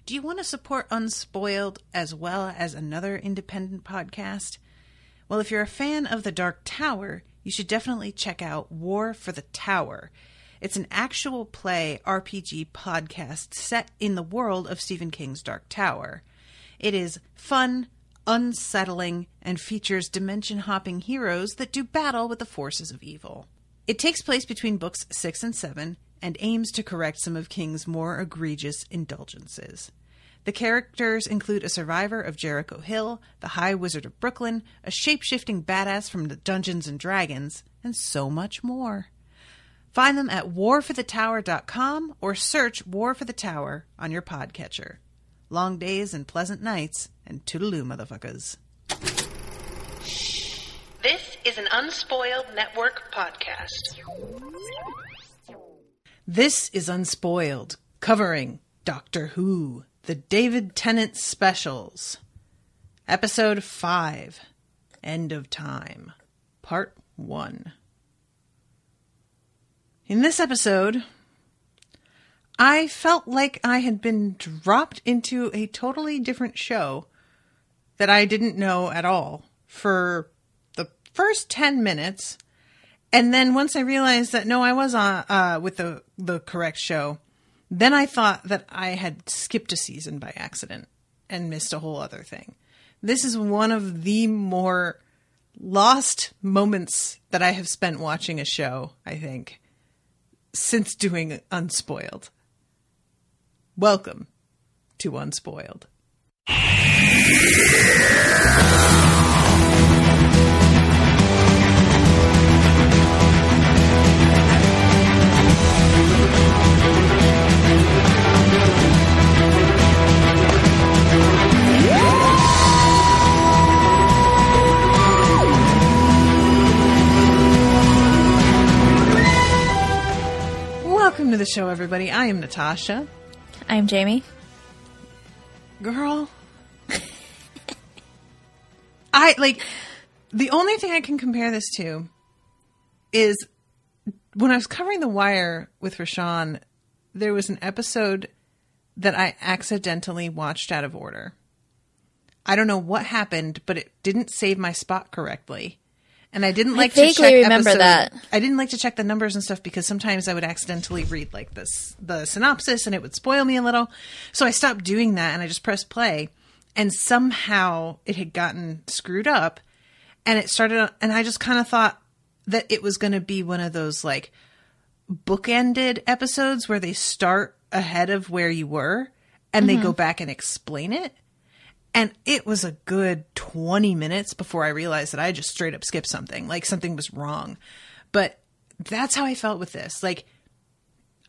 Do you want to support Unspoiled as well as another independent podcast? Well, if you're a fan of The Dark Tower, you should definitely check out War for the Tower. It's an actual play RPG podcast set in the world of Stephen King's Dark Tower. It is fun, unsettling, and features dimension-hopping heroes that do battle with the forces of evil. It takes place between books 6 and 7 and aims to correct some of King's more egregious indulgences. The characters include a survivor of Jericho Hill, the High Wizard of Brooklyn, a shape-shifting badass from the Dungeons & Dragons, and so much more. Find them at warforthetower.com or search War for the Tower on your podcatcher. Long days and pleasant nights, and toodaloo, motherfuckers. This is an Unspoiled Network podcast. This is Unspoiled, covering Doctor Who, the David Tennant Specials. Episode 5, End of Time, Part 1. In this episode, I felt like I had been dropped into a totally different show that I didn't know at all for the first 10 minutes. And then once I realized that, no, I was on with the correct show, then I thought that I had skipped a season by accident and missed a whole other thing. This is one of the more lost moments that I have spent watching a show, I think, since doing Unspoiled. Welcome to Unspoiled. Welcome to the show, everybody. I am Natasha. I'm Jamie. Girl. The only thing I can compare this to is when I was covering The Wire with Rashawn, there was an episode that I accidentally watched out of order. I don't know what happened, but it didn't save my spot correctly. And I didn't like to check remember that. I didn't like to check the numbers and stuff because sometimes I would accidentally read like the synopsis and it would spoil me a little. So I stopped doing that and I just pressed play, and somehow it had gotten screwed up, and it started, and I just kind of thought that it was going to be one of those like bookended episodes where they start ahead of where you were and they go back and explain it. And it was a good 20 minutes before I realized that I just straight up skipped something. Like something was wrong. But that's how I felt with this. Like,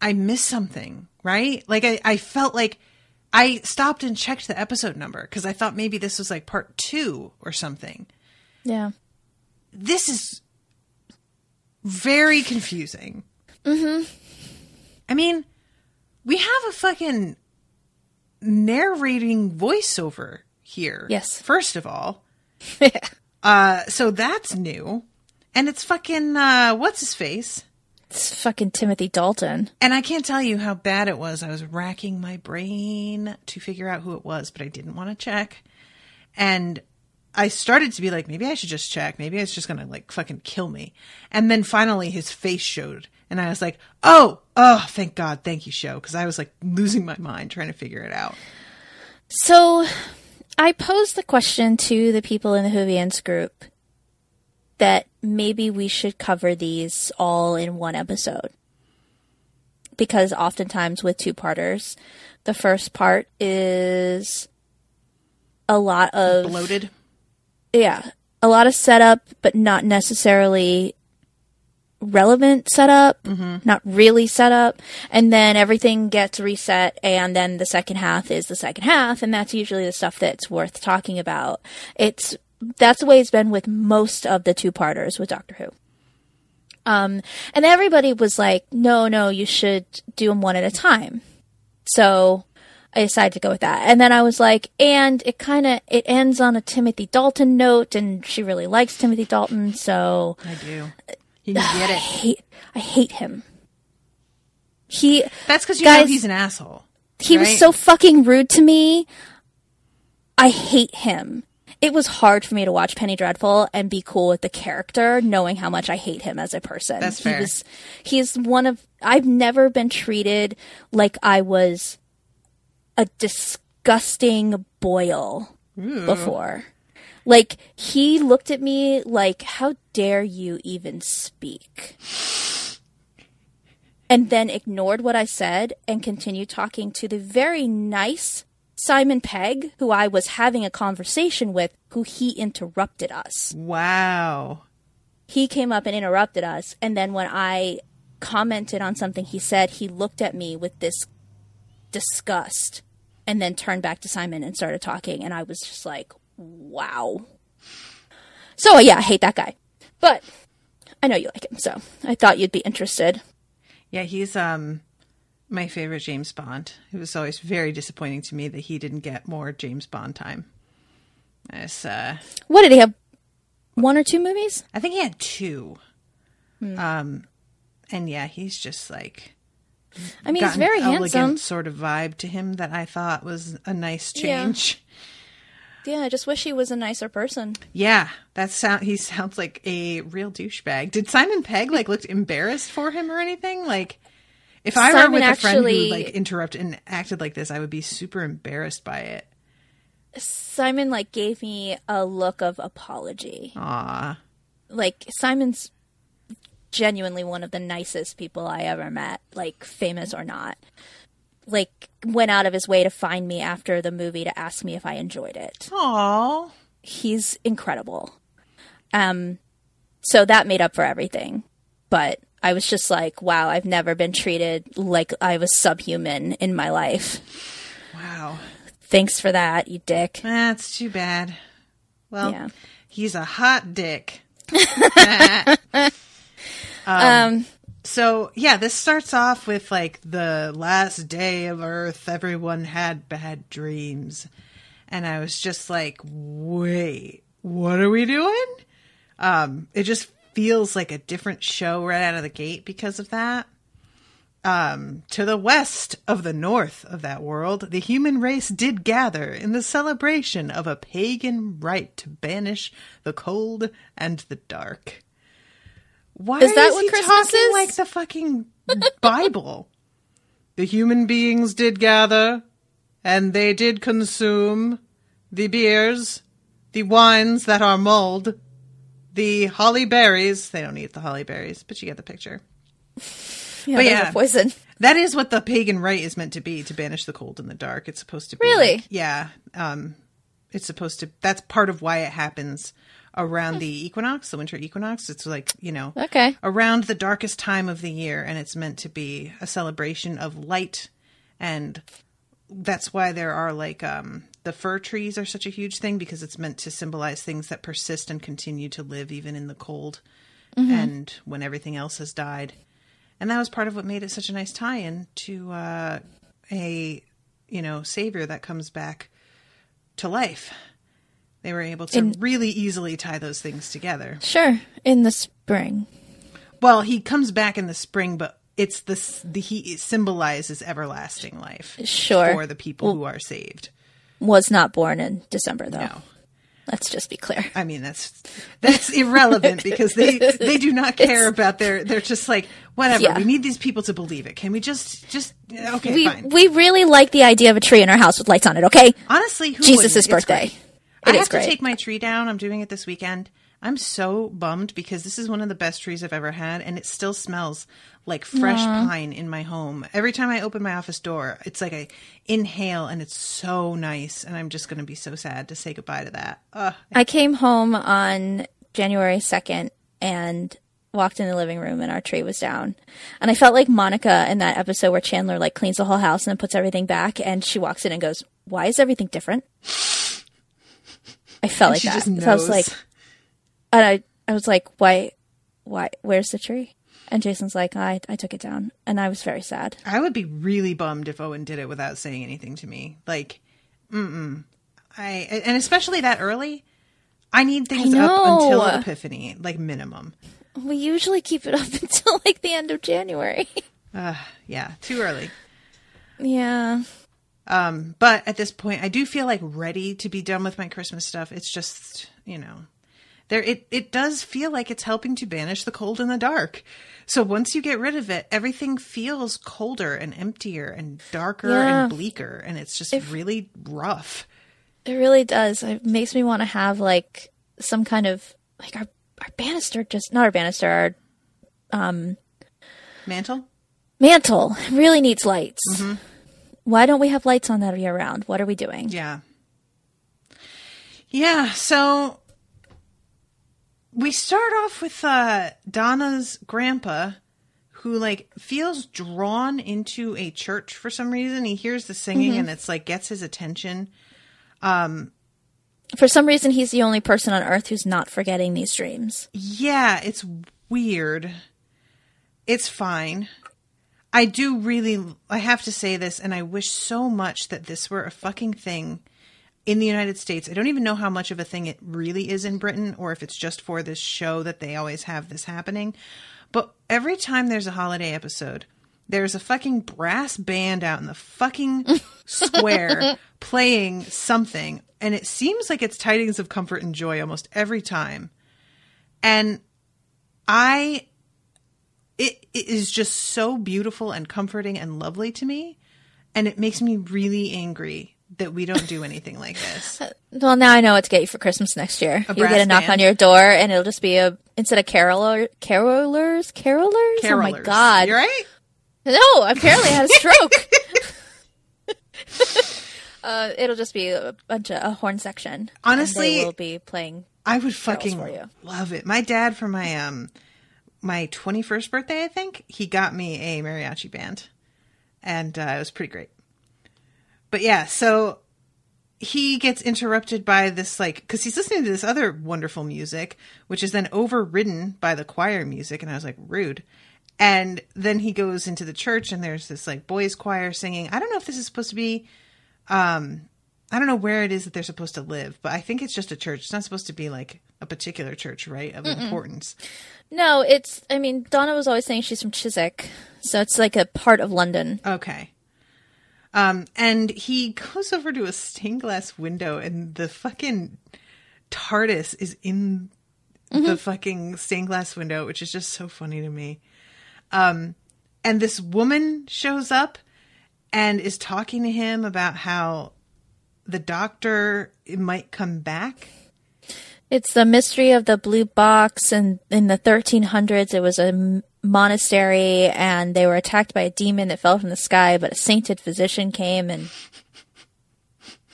I missed something, right? Like, I felt like I stopped and checked the episode number because I thought maybe this was like part 2 or something. Yeah. This is very confusing. Mm-hmm. I mean, we have a fucking narrating voiceover here. Yes. First of all. Yeah. So that's new. And it's fucking, what's his face? It's fucking Timothy Dalton. And I can't tell you how bad it was. I was racking my brain to figure out who it was, but I didn't want to check. And I started to be like, maybe I should just check. Maybe it's just going to like fucking kill me. And then finally his face showed. And I was like, oh, thank God. Thank you, show. Because I was like losing my mind trying to figure it out. So I posed the question to the people in the Whovians group that maybe we should cover these all in one episode. Because oftentimes with two-parters, the first part is a lot of... bloated? Yeah. A lot of setup, but not necessarily relevant setup, not really setup, and then everything gets reset, and then the second half is the second half, and that's usually the stuff that's worth talking about. That's the way it's been with most of the two-parters with Doctor Who. And everybody was like, no, you should do them one at a time. So I decided to go with that. And then I was like, and it ends on a Timothy Dalton note, and she really likes Timothy Dalton, so... I do. You get it. I hate him. That's because you know he's an asshole. He was so fucking rude to me. I hate him. It was hard for me to watch Penny Dreadful and be cool with the character, knowing how much I hate him as a person. That's fair. I've never been treated like I was a disgusting boil before. Like, he looked at me like, how dare you even speak? And then ignored what I said and continued talking to the very nice Simon Pegg, who I was having a conversation with, who he interrupted us. Wow. He came up and interrupted us, and then when I commented on something he said, he looked at me with this disgust and then turned back to Simon and started talking, and I was just like, wow. So, yeah, I hate that guy. But I know you like him, so I thought you'd be interested. Yeah, he's my favorite James Bond. It was always very disappointing to me that he didn't get more James Bond time. What did he have? 1 or 2 movies? I think he had 2. And yeah, he's just like, I mean, he's very elegant handsome. Sort of vibe to him that I thought was a nice change. Yeah, I just wish he was a nicer person. Yeah, he sounds like a real douchebag. Did Simon Pegg look embarrassed for him or anything? Like, if I were with a friend who interrupted and acted like this, I would be super embarrassed by it. Simon gave me a look of apology. Aw. Simon's genuinely one of the nicest people I ever met, famous or not. Went out of his way to find me after the movie to ask me if I enjoyed it. Aww. He's incredible. So that made up for everything. But I was just like, wow, I've never been treated like I was subhuman in my life. Wow. Thanks for that, you dick. That's too bad. Well, yeah. He's a hot dick. So, yeah, this starts off with, the last day of Earth, everyone had bad dreams. And I was just like, wait, what are we doing? It just feels like a different show right out of the gate because of that. To the west of the north of that world, the human race did gather in the celebration of a pagan rite to banish the cold and the dark. Why is that what Christmas is? Like the fucking Bible? The human beings did gather, and they did consume the beers, the wines that are mulled, the holly berries. They don't eat the holly berries, but you get the picture. Yeah, but yeah, poison. That is what the pagan rite is meant to be, to banish the cold and the dark. It's supposed to be. Really? Yeah. It's supposed to. That's part of why it happens around the equinox, the winter equinox. It's okay, around the darkest time of the year, and it's meant to be a celebration of light, and that's why there are the fir trees are such a huge thing, because it's meant to symbolize things that persist and continue to live even in the cold and when everything else has died. And that was part of what made it such a nice tie-in to a savior that comes back to life. They were able to really easily tie those things together. Sure, in the spring. Well, he comes back in the spring, but it's he symbolizes everlasting life. Sure. For the people who are saved. Was not born in December, though. No. Let's just be clear. I mean, that's irrelevant because they do not care about they're just like, whatever. Yeah. We need these people to believe it. Can we just okay, fine. We really like the idea of a tree in our house with lights on it, okay? Honestly, who Jesus' birthday. I have to take my tree down. I'm doing it this weekend. I'm so bummed because this is one of the best trees I've ever had, and it still smells like fresh pine in my home. Every time I open my office door, it's like I inhale, and it's so nice, and I'm just going to be so sad to say goodbye to that. I came home on January 2nd and walked in the living room, and our tree was down. And I felt like Monica in that episode where Chandler cleans the whole house and then puts everything back, and she walks in and goes, "Why is everything different?" I felt like that. Just knows. So I was like, and I was like, why, where's the tree? And Jason's like, I took it down. And I was very sad. I would be really bummed if Owen did it without saying anything to me. And especially that early, I need things up until Epiphany, minimum. We usually keep it up until the end of January. Yeah, too early. Yeah. But at this point, I do feel like ready to be done with my Christmas stuff. It's just, it does feel like it's helping to banish the cold and the dark. So once you get rid of it, everything feels colder and emptier and darker and bleaker. And it's just really rough. It really does. It makes me want to have like some kind of like our banister, just not our banister, our mantle really needs lights. Mm-hmm. Why don't we have lights on that year round? What are we doing? Yeah. So we start off with Donna's grandpa, who like feels drawn into a church for some reason. He hears the singing and it's like gets his attention. For some reason, he's the only person on Earth who's not forgetting these dreams. Yeah, it's weird. It's fine. I have to say this, and I wish so much that this were a fucking thing in the United States. I don't even know how much of a thing it really is in Britain, or if it's just for this show that they always have this happening. But every time there's a holiday episode, there's a fucking brass band out in the fucking square playing something. And it seems like it's tidings of comfort and joy almost every time. And it is just so beautiful and comforting and lovely to me. And it makes me really angry that we don't do anything like this. Well, now I know what to get you for Christmas next year. You get a knock band. on your door and it'll just be instead of carolers? Oh my God. You're right? No, apparently I had a stroke. It'll just be a bunch of a horn section. Honestly, and they will be playing. I would fucking for you. love it. My dad, for my 21st birthday, I think, he got me a mariachi band, and it was pretty great. But yeah, so he gets interrupted by this, like, because he's listening to this other wonderful music, which is then overridden by the choir music, and I was like, rude. And then he goes into the church, and there's this like boys choir singing. I don't know if this is supposed to be. I don't know where it is that they're supposed to live, but I think it's just a church. It's not supposed to be like a particular church, right, of importance. No, Donna was always saying she's from Chiswick, so it's like a part of London. Okay. And he goes over to a stained glass window, and the fucking TARDIS is in the fucking stained glass window, which is just so funny to me. And this woman shows up and is talking to him about how the doctor might come back. It's the mystery of the blue box, and in the 1300s it was a monastery, and they were attacked by a demon that fell from the sky, but a sainted physician came and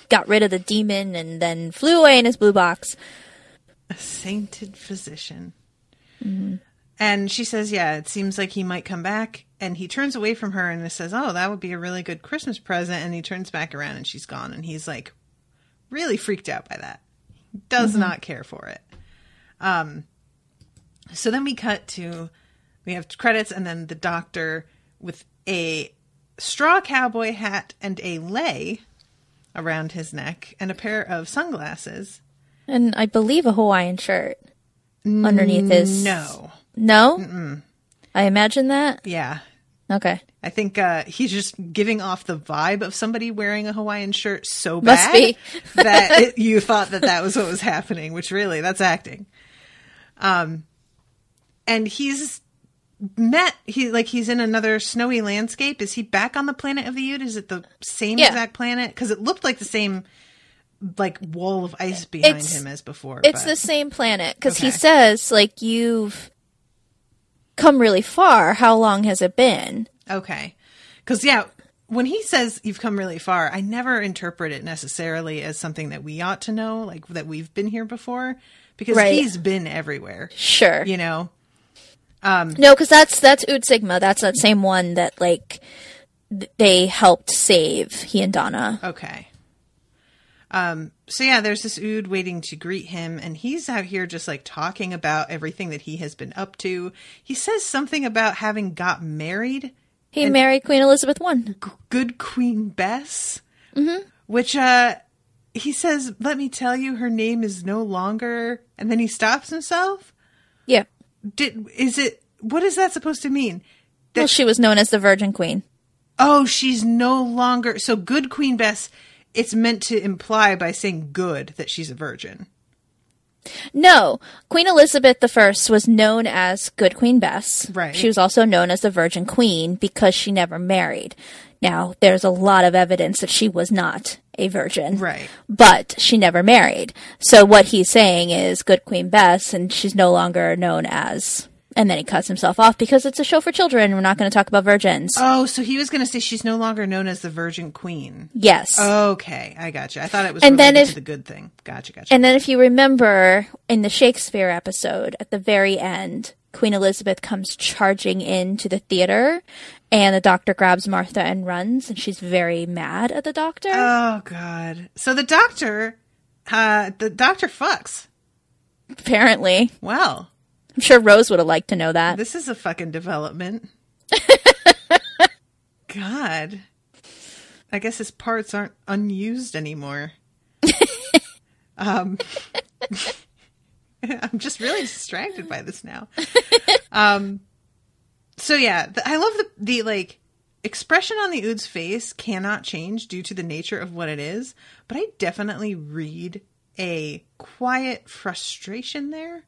got rid of the demon and then flew away in his blue box. A sainted physician. Mm-hmm. And she says, yeah, it seems like he might come back. And he turns away from her and says, oh, that would be a really good Christmas present. And he turns back around and she's gone. And he's like really freaked out by that. He does not care for it. So then we have credits, and then the doctor with a straw cowboy hat and a lei around his neck and a pair of sunglasses. And I believe a Hawaiian shirt underneath his... No? Mm-mm. I imagine that? Yeah. Okay. I think he's just giving off the vibe of somebody wearing a Hawaiian shirt so bad Must be. that you thought that was what was happening, which really, that's acting. And he's in another snowy landscape. Is he back on the planet of the Ute? Is it the same exact planet? Because it looked like the same like wall of ice behind him as before. It's the same planet, because he says, like, you've come really far. How long has it been? Okay. Because, yeah, when he says you've come really far, I never interpret it necessarily as something that we ought to know, like that we've been here before, because he's been everywhere. Sure. You know? No, because that's Ood Sigma. That's that same one that, like, they helped save, he and Donna. Okay. So yeah, there's this Ood waiting to greet him, and he's out here just like talking about everything that he has been up to. He says something about having got married. He married Queen Elizabeth I. Good Queen Bess. Mm-hmm. Which, he says, let me tell you, her name is no longer, and then he stops himself. Yeah. What is that supposed to mean? Well, she was known as the Virgin Queen. Oh, she's no longer... So good Queen Bess, it's meant to imply by saying good that she's a virgin. No, Queen Elizabeth I was known as Good Queen Bess. Right. She was also known as the Virgin Queen because she never married. Now, there's a lot of evidence that she was not a virgin. Right. But she never married. So what he's saying is Good Queen Bess, and she's no longer known as... And then he cuts himself off because it's a show for children. We're not going to talk about virgins. Oh, so he was going to say she's no longer known as the Virgin Queen. Yes. Okay, I gotcha. I thought it was related to the good thing. Gotcha. And then if you remember in the Shakespeare episode, at the very end, Queen Elizabeth comes charging into the theater and the doctor grabs Martha and runs, and she's very mad at the doctor. Oh, God. So the doctor fucks. Apparently. Well... I'm sure Rose would have liked to know that. This is a fucking development. God. I guess his parts aren't unused anymore. I'm just really distracted by this now. So yeah, I love the like expression on the Ood's face cannot change due to the nature of what it is, but I definitely read a quiet frustration there.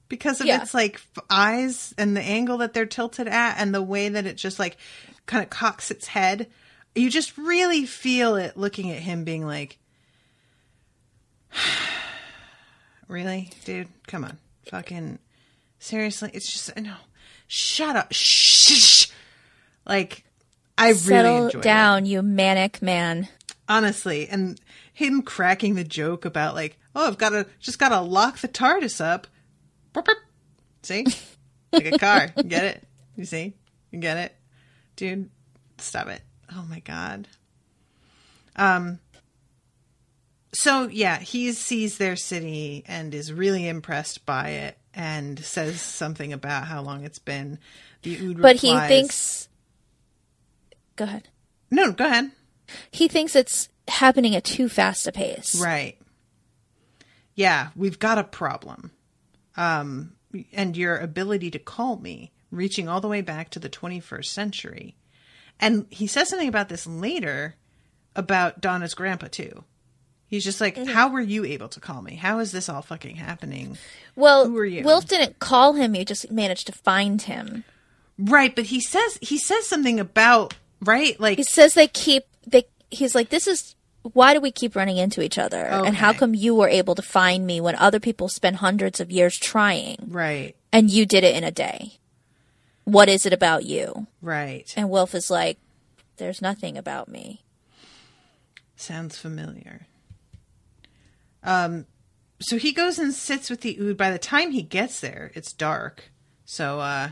Because of its, like, eyes and the angle that they're tilted at and the way that it just, like, kind of cocks its head. You just really feel it looking at him being like, really? Dude, come on. Fucking, seriously? It's just, no. Shut up. Shh. Like, I really enjoy it. Settle down, you manic man. Honestly. And him cracking the joke about, like, oh, just gotta lock the TARDIS up. See? Like a car. You get it? You see? You get it? Dude, stop it. Oh my God. So yeah, he sees their city and is really impressed by it and says something about how long it's been. The Ood replies, he thinks... Go ahead. No, go ahead. He thinks it's happening at too fast a pace. Right. Yeah, we've got a problem. And your ability to call me, reaching all the way back to the 21st century. And he says something about this later about Donna's grandpa, too. He's just like, how were you able to call me? How is this all fucking happening? Well, who are you? Wilf didn't call him. You just managed to find him. Right, but he says something about, right? Like, he says he's like, this is... Why do we keep running into each other? Okay. And how come you were able to find me when other people spend hundreds of years trying? Right. And you did it in a day. What is it about you? Right. And Wilf is like, there's nothing about me. Sounds familiar. So he goes and sits with the Ood. By the time he gets there, it's dark. So,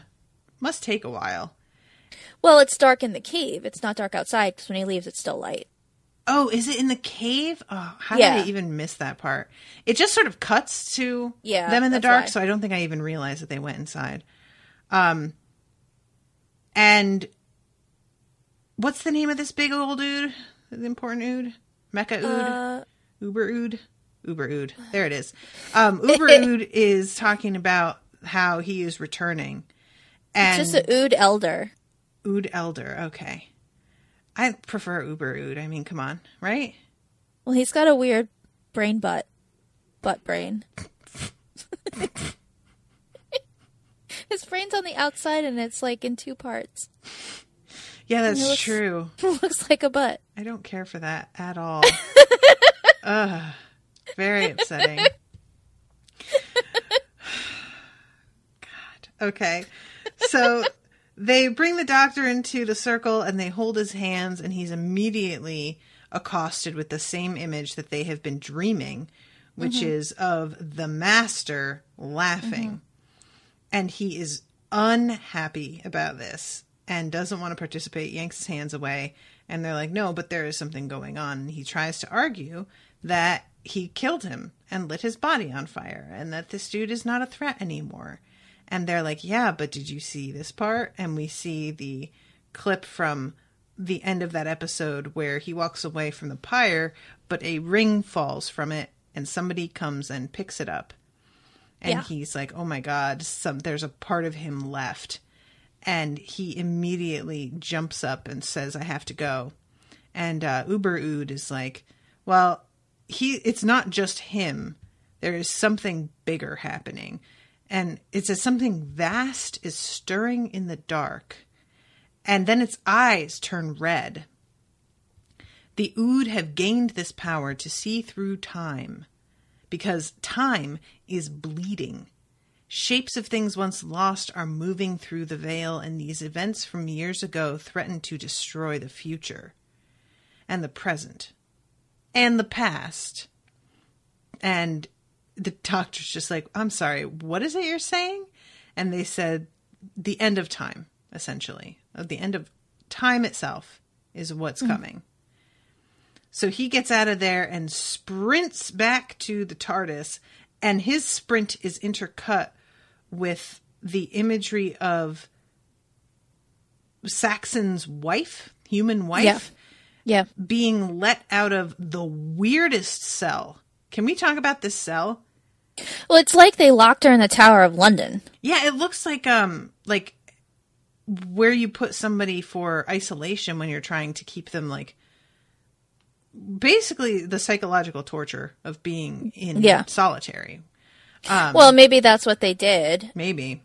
must take a while. Well, it's dark in the cave. It's not dark outside because when he leaves, it's still light. Oh, is it in the cave? Oh, how did I even miss that part? It just sort of cuts to them in the dark, so I don't think I even realized that they went inside. And what's the name of this big old Ood? The important Ood? Mecha Ood? Uber Ood? Uber Ood. There it is. Uber Ood is talking about how he is returning. And it's just an Ood Elder. Ood Elder, okay. I prefer Uber Ood. I mean, come on, right? Well, he's got a weird brain butt brain. His brain's on the outside and it's like in two parts. Yeah, that's true. It looks like a butt. I don't care for that at all. Ugh, very upsetting. God. Okay. So they bring the doctor into the circle and they hold his hands and he's immediately accosted with the same image that they have been dreaming, which is of the master laughing. And he is unhappy about this and doesn't want to participate, yanks his hands away. And they're like, no, but there is something going on. And he tries to argue that he killed him and lit his body on fire and that this dude is not a threat anymore. And they're like, yeah, but did you see this part? And we see the clip from the end of that episode where he walks away from the pyre, but a ring falls from it and somebody comes and picks it up. And he's like, oh my God, there's a part of him left. And he immediately jumps up and says, I have to go. And Uber Ood is like, well, it's not just him. There is something bigger happening. And it says something vast is stirring in the dark. And then its eyes turn red. The Ood have gained this power to see through time. Because time is bleeding. Shapes of things once lost are moving through the veil, and these events from years ago threaten to destroy the future, and the present, and the past. And the doctor's just like, I'm sorry, what is it you're saying? And they said, the end of time, essentially. The end of time itself is what's coming. So he gets out of there and sprints back to the TARDIS, and his sprint is intercut with the imagery of Saxon's wife, human wife, being let out of the weirdest cell. Can we talk about this cell? Well, it's like they locked her in the Tower of London. Yeah, it looks like where you put somebody for isolation when you're trying to keep them, like, basically the psychological torture of being in solitary. Well, maybe that's what they did. Maybe.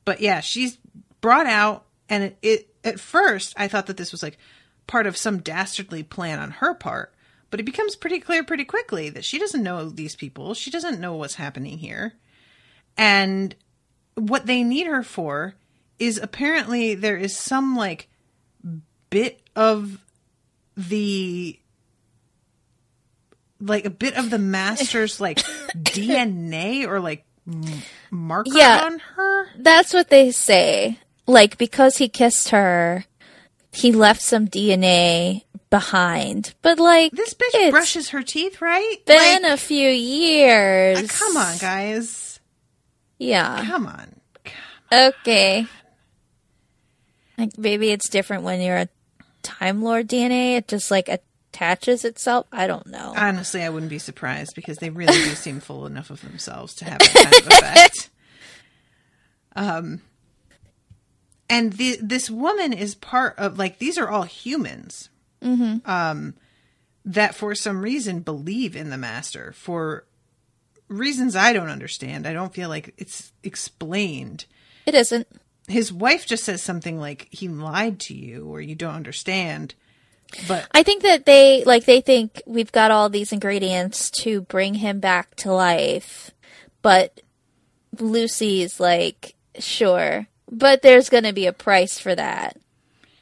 But yeah, she's brought out, and it at first I thought that this was like part of some dastardly plan on her part, but it becomes pretty clear pretty quickly that she doesn't know these people. She doesn't know what's happening here. And what they need her for is apparently there is some like bit of the master's like DNA or like marker on her. That's what they say. Like, because he kissed her, he left some DNA behind. But like, this bitch brushes her teeth, right? Been a few years. Come on, guys. Yeah. Come on. Okay. Like, maybe it's different when you're a Time Lord DNA. It just like attaches itself. I don't know. Honestly, I wouldn't be surprised because they really do seem full enough of themselves to have that kind of effect. And this woman is part of, like, these are all humans that for some reason believe in the Master for reasons I don't understand. I don't feel like it's explained. It isn't. His wife just says something like, he lied to you or you don't understand. But I think that they think we've got all these ingredients to bring him back to life. But Lucy's like, sure, but there's going to be a price for that.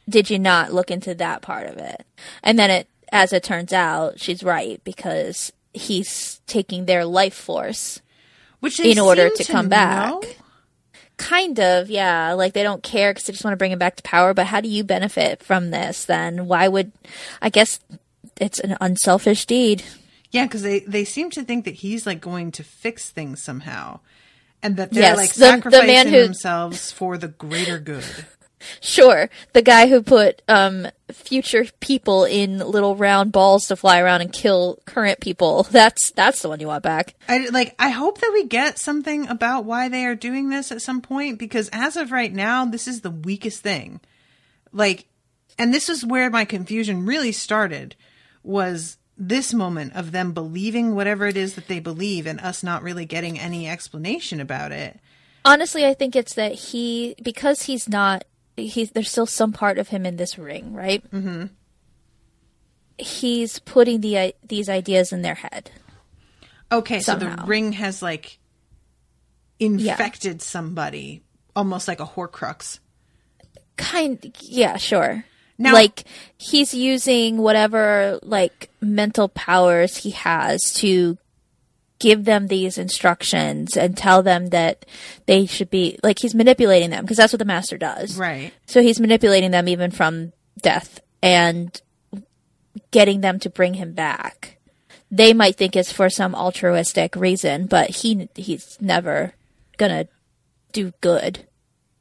Did you not look into that part of it? And then as it turns out, she's right, because he's taking their life force in order to come back. Kind of, yeah. Like, they don't care because they just want to bring him back to power. But how do you benefit from this then? Why would... I guess it's an unselfish deed. Yeah, because they seem to think that he's, like, going to fix things somehow. And that they're, like, sacrificing themselves for the greater good. Sure. The guy who put future people in little round balls to fly around and kill current people. That's the one you want back. I hope that we get something about why they are doing this at some point, because as of right now, this is the weakest thing. Like, and this is where my confusion really started, was this moment of them believing whatever it is that they believe and us not really getting any explanation about it. Honestly, I think it's that because he's not, there's still some part of him in this ring, right? Mm-hmm. He's putting these ideas in their head. Okay, somehow. So the ring has, like, infected somebody, almost like a horcrux. Yeah, sure. Now, like, he's using whatever, like, mental powers he has to give them these instructions and tell them that they should be, like, he's manipulating them, because that's what the Master does. Right. So he's manipulating them even from death and getting them to bring him back. They might think it's for some altruistic reason, but he's never gonna do good.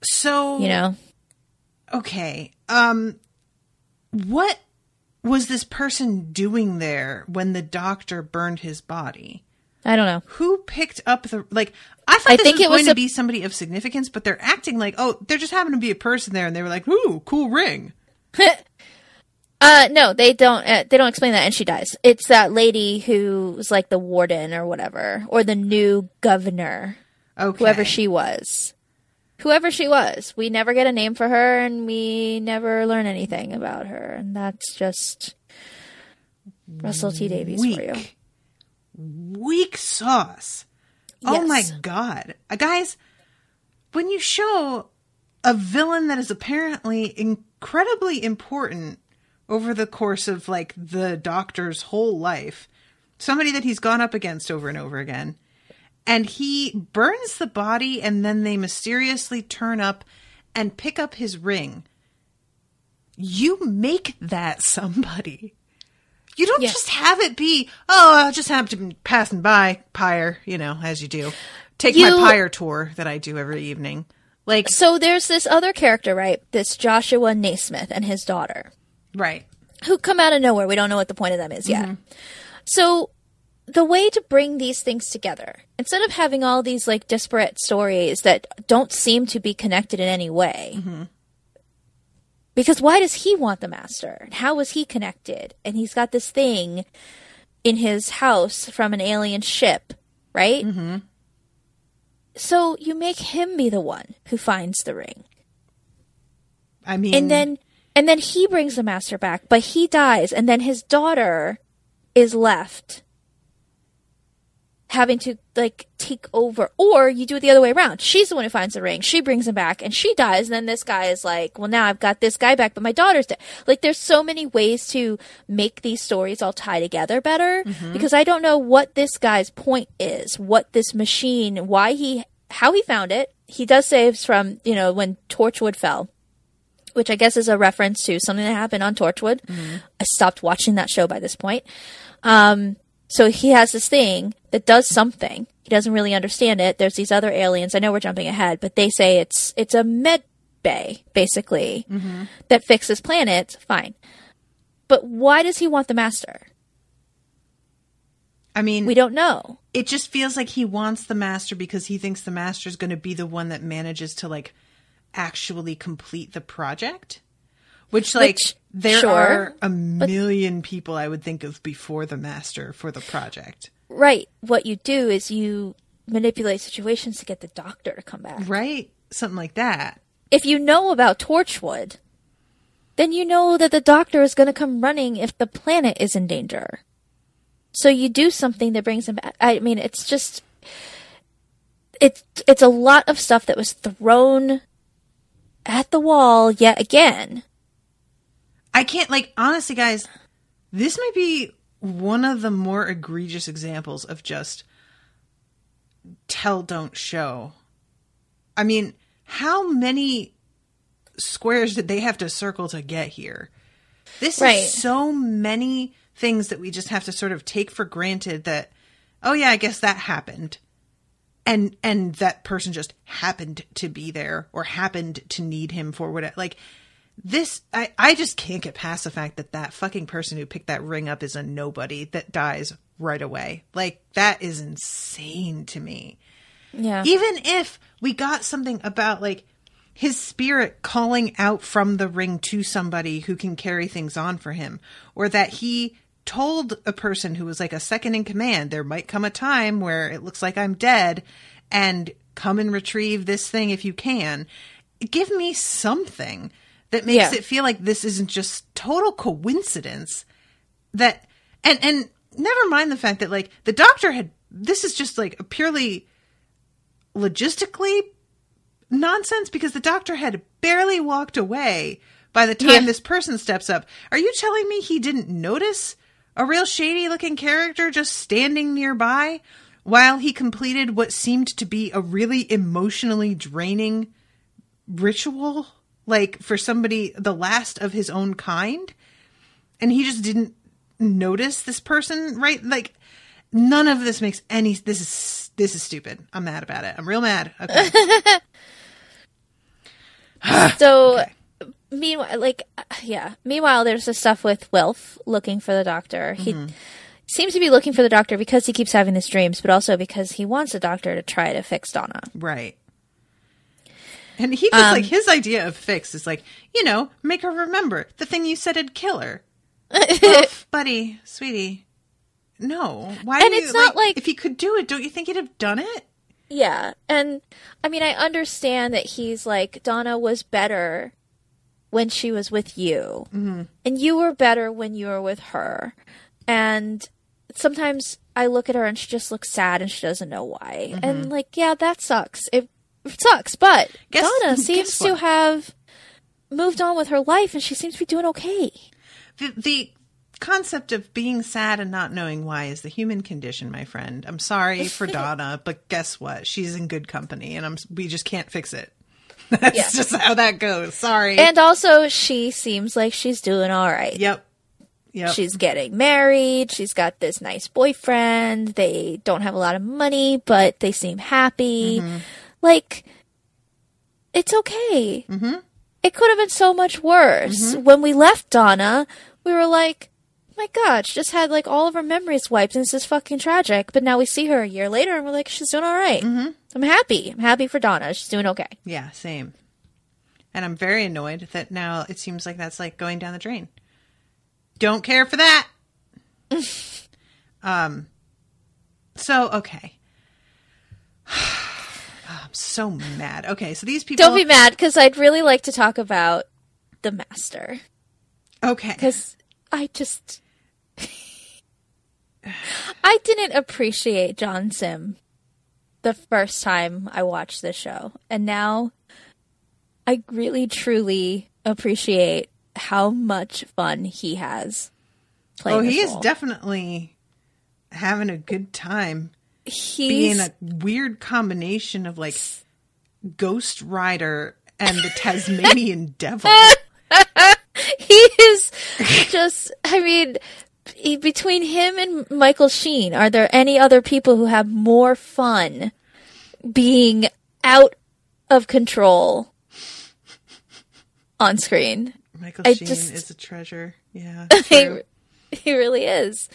So, you know? Okay. What was this person doing there when the doctor burned his body? I don't know. Who picked up the, like, I thought this was going to be somebody of significance, but they're acting like, oh, there just happened to be a person there, and they were like, ooh, cool ring. No, they don't explain that, and she dies. It's that lady who's like the warden or whatever, or the new governor. Okay. Whoever she was. We never get a name for her, and we never learn anything about her, and that's just Russell T. Davies for you. Weak sauce. Yes. Oh my God. Guys, when you show a villain that is apparently incredibly important over the course of, like, the Doctor's whole life, somebody that he's gone up against over and over again, and he burns the body and then they mysteriously turn up and pick up his ring, you make that somebody. You don't just have it be, oh, I just happened to be passing by Pyre, you know, as you do. Take my Pyre tour that I do every evening. Like, so there's this other character, right? This Joshua Naismith and his daughter. Right. Who come out of nowhere. We don't know what the point of them is yet. Mm-hmm. So the way to bring these things together, instead of having all these, like, disparate stories that don't seem to be connected in any way, mm-hmm. Because why does he want the master? How was he connected? And he's got this thing in his house from an alien ship, right? Mm-hmm. So you make him be the one who finds the ring. I mean... And then he brings the master back, but he dies, and then his daughter is left having to, like, take over. Or you do it the other way around. She's the one who finds the ring. She brings him back, and she dies. And then this guy is like, well, now I've got this guy back, but my daughter's dead. Like, there's so many ways to make these stories all tie together better. Mm-hmm. Because I don't know what this guy's point is, what this machine, how he found it. He does say it's from, you know, when Torchwood fell, which I guess is a reference to something that happened on Torchwood. Mm-hmm. I stopped watching that show by this point. So he has this thing that does something. He doesn't really understand it. There's these other aliens. I know we're jumping ahead, but they say it's a med bay, basically, mm-hmm. that fixes planets. Fine. But why does he want the master? I mean... We don't know. It just feels like he wants the master because he thinks the master is going to be the one that manages to, like, actually complete the project. There are a million people I would think of before the master for the project. Right. What you do is you manipulate situations to get the Doctor to come back. Right. Something like that. If you know about Torchwood, then you know that the Doctor is going to come running if the planet is in danger. So you do something that brings him back. I mean, it's just... It's a lot of stuff that was thrown at the wall yet again. I can't, like, honestly, guys, this might be one of the more egregious examples of just tell, don't show. I mean, how many squares did they have to circle to get here? This is so many things that we just have to sort of take for granted that, oh yeah, I guess that happened. And that person just happened to be there or happened to need him for whatever. Like, this, I just can't get past the fact that fucking person who picked that ring up is a nobody that dies right away. Like, that is insane to me. Yeah. Even if we got something about, like, his spirit calling out from the ring to somebody who can carry things on for him, or that he told a person who was like a second in command, there might come a time where it looks like I'm dead and come and retrieve this thing if you can. Give me something that makes it feel like this isn't just total coincidence that, and never mind the fact that, like, the Doctor this is just like a purely logistically nonsense because the Doctor had barely walked away by the time this person steps up. Are you telling me he didn't notice a real shady looking character just standing nearby while he completed what seemed to be a really emotionally draining ritual? Like, for somebody, the last of his own kind? And he just didn't notice this person, right? Like, none of this makes any... This is stupid. I'm mad about it. I'm real mad. Okay. So... Okay. Meanwhile, there's the stuff with Wilf looking for the Doctor. Mm-hmm. seems to be looking for the doctor because he keeps having these dreams, but also because he wants the doctor to try to fix Donna. Right. And he just, like, his idea of fix is like, make her remember the thing you said would kill her. Well, buddy, sweetie, no. Why? And it's not like if he could do it, don't you think he'd have done it? Yeah, and I mean, I understand that he's like, Donna was better when she was with you, and you were better when you were with her. And sometimes I look at her and she just looks sad and she doesn't know why. And like, yeah, that sucks. It sucks, but Donna seems to have moved on with her life and she seems to be doing okay. The concept of being sad and not knowing why is the human condition, my friend. I'm sorry for Donna, but guess what? She's in good company, and we just can't fix it. That's just how that goes. Sorry. And also, she seems like she's doing all right. Yep. She's getting married. She's got this nice boyfriend. They don't have a lot of money, but they seem happy. Like, it's okay. It could have been so much worse. When we left Donna, we were like, my God, she just had like all of her memories wiped and this is fucking tragic. But now we see her a year later and we're like, she's doing all right. I'm happy. I'm happy for Donna. She's doing okay. Yeah, same. And I'm very annoyed that now it seems like that's like going down the drain. Don't care for that. So, okay. I'm so mad. Okay, so these people... Don't be mad, because I'd really like to talk about the Master. Okay. Because I just... I didn't appreciate John Sim the first time I watched this show. And now I really, truly appreciate how much fun he has playing this role. He is definitely having a good time. Being a weird combination of, like, Ghost Rider and the Tasmanian Devil. He is just, I mean... Between him and Michael Sheen, are there any other people who have more fun being out of control on screen? Michael Sheen is a treasure. Yeah, he really is.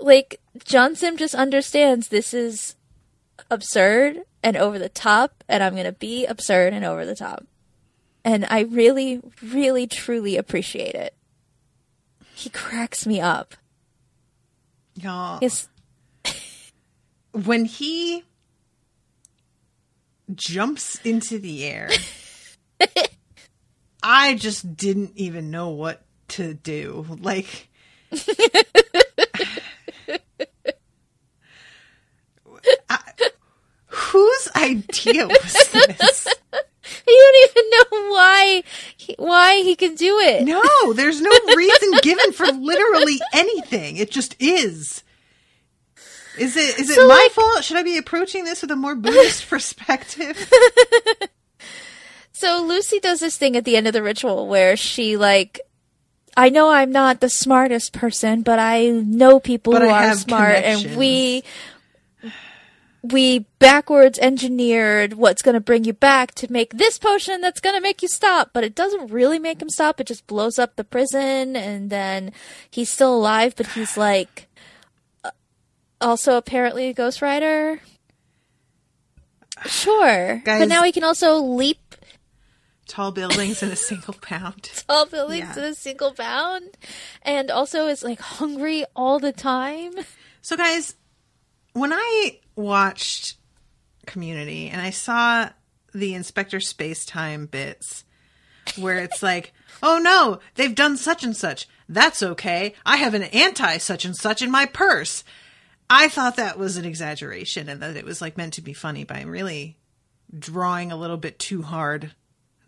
Like, John Sim just understands this is absurd and over the top, and I'm going to be absurd and over the top. And I really, really, truly appreciate it. He cracks me up. Y'all. When he jumps into the air, I just didn't even know what to do. Like, whose idea was this? You don't even know why he can do it. No, there's no reason given for literally anything. It just is. Is it my fault? Should I be approaching this with a more Buddhist perspective? So Lucy does this thing at the end of the ritual where she, like, I know I'm not the smartest person, but I know people who are smart, and we backwards engineered what's going to bring you back to make this potion that's going to make you stop. But it doesn't really make him stop. It just blows up the prison, and then he's still alive, but he's like also apparently a Ghost Rider. Sure. Guys, but now he can also leap tall buildings in a single bound. Tall buildings in a single bound. And also is like hungry all the time. So guys, when I watched Community and I saw the Inspector Spacetime bits where it's like, oh no, they've done such and such. That's okay. I have an anti such and such in my purse. I thought that was an exaggeration and that it was like meant to be funny, but I'm really drawing a little bit too hard.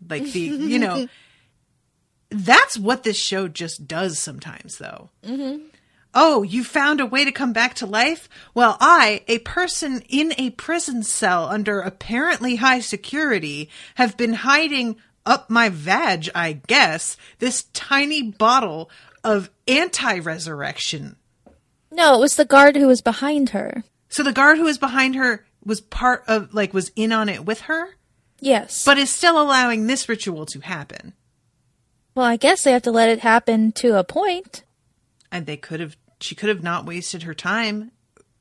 Like the, that's what this show just does sometimes though. Mm-hmm. Oh, you found a way to come back to life? Well, a person in a prison cell under apparently high security, have been hiding up my vag, I guess, this tiny bottle of anti-resurrection. No, it was the guard who was behind her. So the guard who was behind her was part of, like, was in on it with her? Yes. But is still allowing this ritual to happen. Well, I guess they have to let it happen to a point. And they could have she could have not wasted her time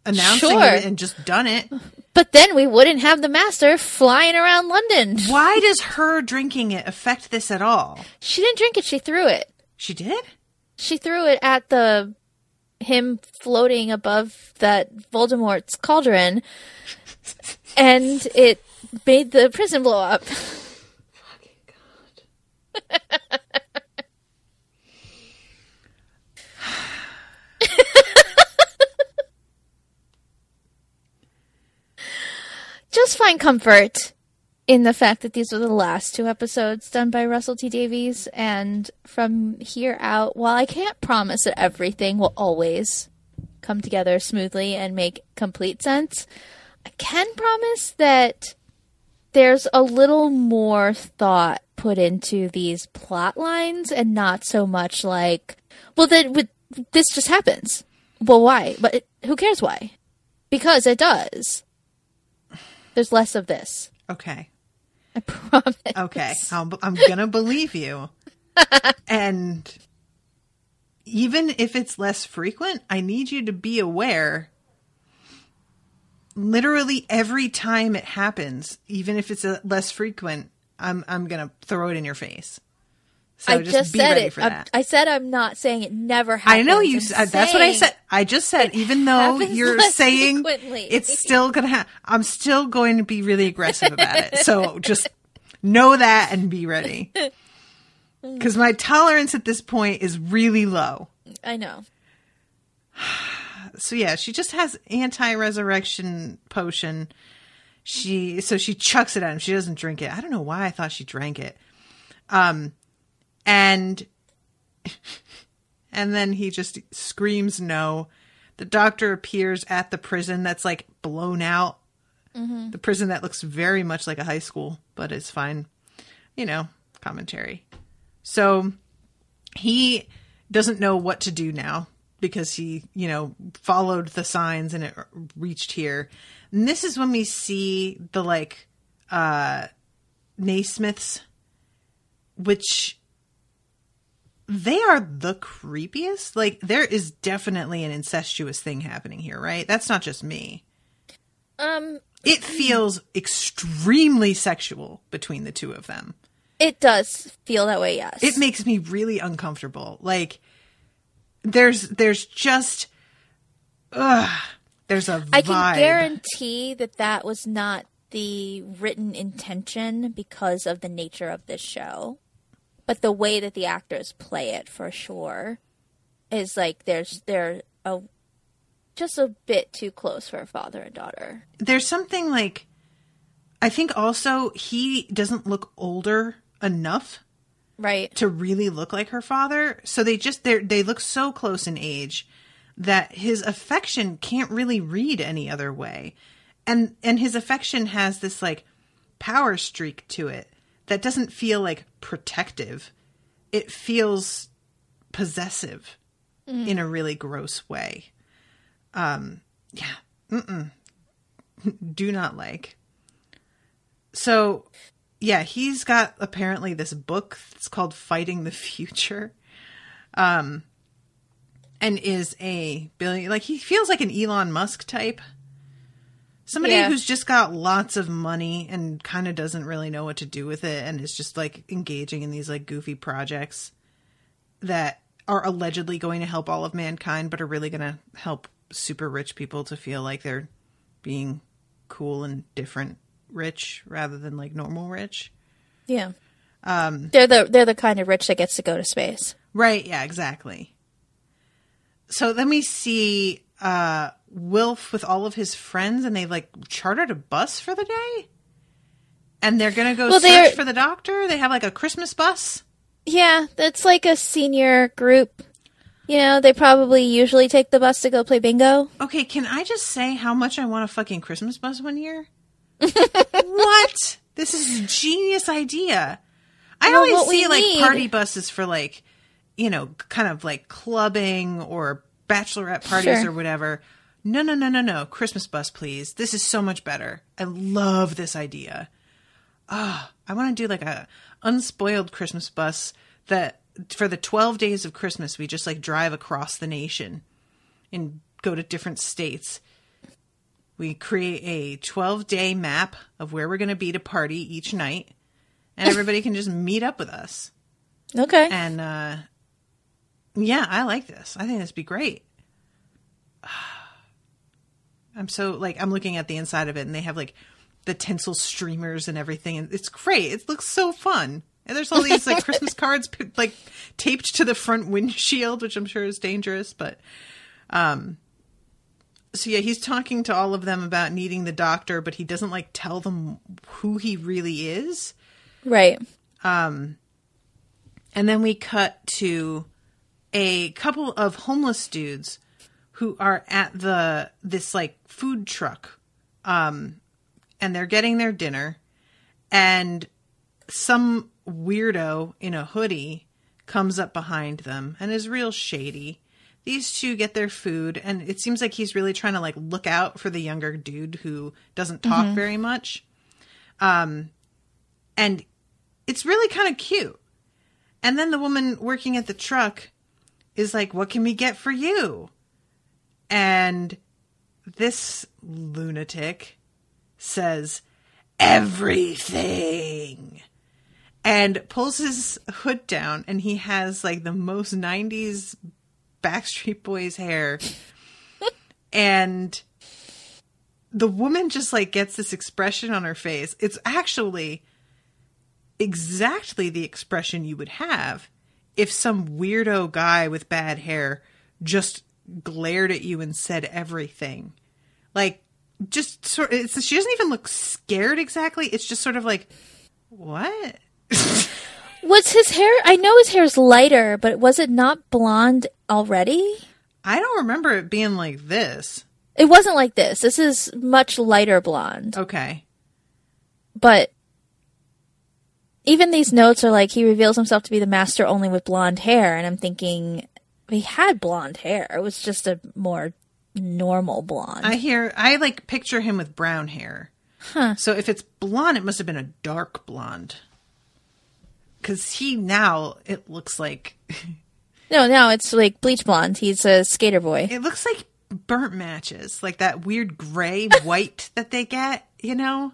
announcing Sure. it and just done it. But then we wouldn't have the Master flying around London. Why does her drinking it affect this at all? She didn't drink it. She threw it. She did? She threw it at him floating above that Voldemort's cauldron, and it made the prison blow up. Fucking God. Just find comfort in the fact that these were the last 2 episodes done by Russell T Davies, and from here out, while I can't promise that everything will always come together smoothly and make complete sense, I can promise that there's a little more thought put into these plot lines, and not so much like, well, this just happens. Well, why? But who cares why? Because it does. There's less of this. Okay. I promise. Okay. I'm going to believe you. And even if it's less frequent, I need you to be aware literally every time it happens, even if it's less frequent, I'm going to throw it in your face. So I just be said ready it. for that. I said I'm not saying it never happens. I know you. That's what I said. I just said, even though you're saying frequently. it's still going to happen, I'm still going to be really aggressive about it. So just know that and be ready. Because my tolerance at this point is really low. I know. So yeah, she just has anti-resurrection potion. She chucks it at him. She doesn't drink it. I don't know why I thought she drank it. And then he just screams no. The doctor appears at the prison that's like blown out. Mm-hmm. The prison that looks very much like a high school, but it's fine. Commentary. So he doesn't know what to do now because he, followed the signs and it reached here. And this is when we see the Naismiths, which they are the creepiest. Like, there is definitely an incestuous thing happening here, right? That's not just me. It feels extremely sexual between the two of them. It does feel that way, yes. It makes me really uncomfortable. Like, there's just, there's a vibe. I can guarantee that was not the written intention because of the nature of this show. But the way that the actors play it, for sure, is like they're just a bit too close for a father and daughter. There's something like, I think also he doesn't look older enough, right, to really look like her father. So they look so close in age that his affection can't really read any other way, and his affection has this like power streak to it that doesn't feel like protective. It feels possessive in a really gross way. Do not like. So, yeah, he's got apparently this book. It's called Fighting the Future. And is a billion, like, he feels like an Elon Musk type. Somebody who's just got lots of money and kind of doesn't really know what to do with it and is just like engaging in these like goofy projects that are allegedly going to help all of mankind, but are really going to help super rich people to feel like they're being cool and different rich rather than like normal rich. Yeah. They're the kind of rich that gets to go to space. Right. Yeah, exactly. So then we see Wilf with all of his friends, and they like chartered a bus for the day, and they're gonna go search for the doctor. They have like a Christmas bus. Yeah, that's like a senior group. They probably usually take the bus to go play bingo. Okay, can I just say how much I want a fucking Christmas bus one year? What? This is a genius idea. I always see like party buses for like, kind of like clubbing or bachelorette parties or whatever. No. Christmas bus, please. This is so much better. I love this idea. I want to do like a unspoiled Christmas bus that for the 12 days of Christmas, we just like drive across the nation and go to different states. We create a 12-day map of where we're going to be to party each night, and everybody can just meet up with us. Okay. And, yeah, I like this. I think this would be great. I'm looking at the inside of it, and they have, like, the tinsel streamers and everything, and it's great. It looks so fun. And there's all these, like, Christmas cards, like, taped to the front windshield, which I'm sure is dangerous, but, so yeah, he's talking to all of them about needing the doctor, but he doesn't, like, tell them who he really is. Right. And then we cut to a couple of homeless dudes who are at this like food truck. And they're getting their dinner, and some weirdo in a hoodie comes up behind them and is real shady. These two get their food, and it seems like he's really trying to, like, look out for the younger dude who doesn't talk very much. And it's really kind of cute. And then the woman working at the truck is like, "What can we get for you?" And this lunatic says, "Everything." And pulls his hood down, and he has, like, the most 90s Backstreet Boys hair. And the woman just, like, gets this expression on her face. It's actually exactly the expression you would have if some weirdo guy with bad hair just glared at you and said everything. Like, just sort of, she doesn't even look scared exactly. It's just sort of like, what? Was his hair, I know his hair's lighter, but was it not blonde already? I don't remember it being like this. It wasn't like this. This is much lighter blonde. Okay. But even these notes are like, he reveals himself to be the master only with blonde hair. And I'm thinking, he had blonde hair. It was just a more normal blonde. I like picture him with brown hair. Huh. So if it's blonde, it must have been a dark blonde. Because now it looks like... No, it's like bleach blonde. He's a skater boy. It looks like burnt matches. Like that weird gray white that they get, you know?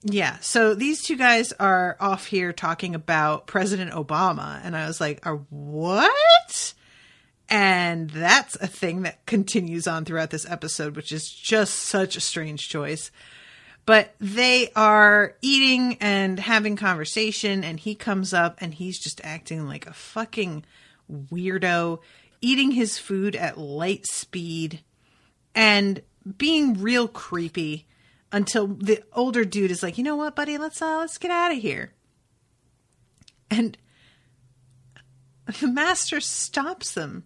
Yeah, so these two guys are off here talking about President Obama. And I was like, what? And that's a thing that continues on throughout this episode, which is just such a strange choice. But they are eating and having conversation, and he comes up and he's just acting like a fucking weirdo, eating his food at light speed and being real creepy until the older dude is like, "You know what, buddy, let's get out of here." And the master stops them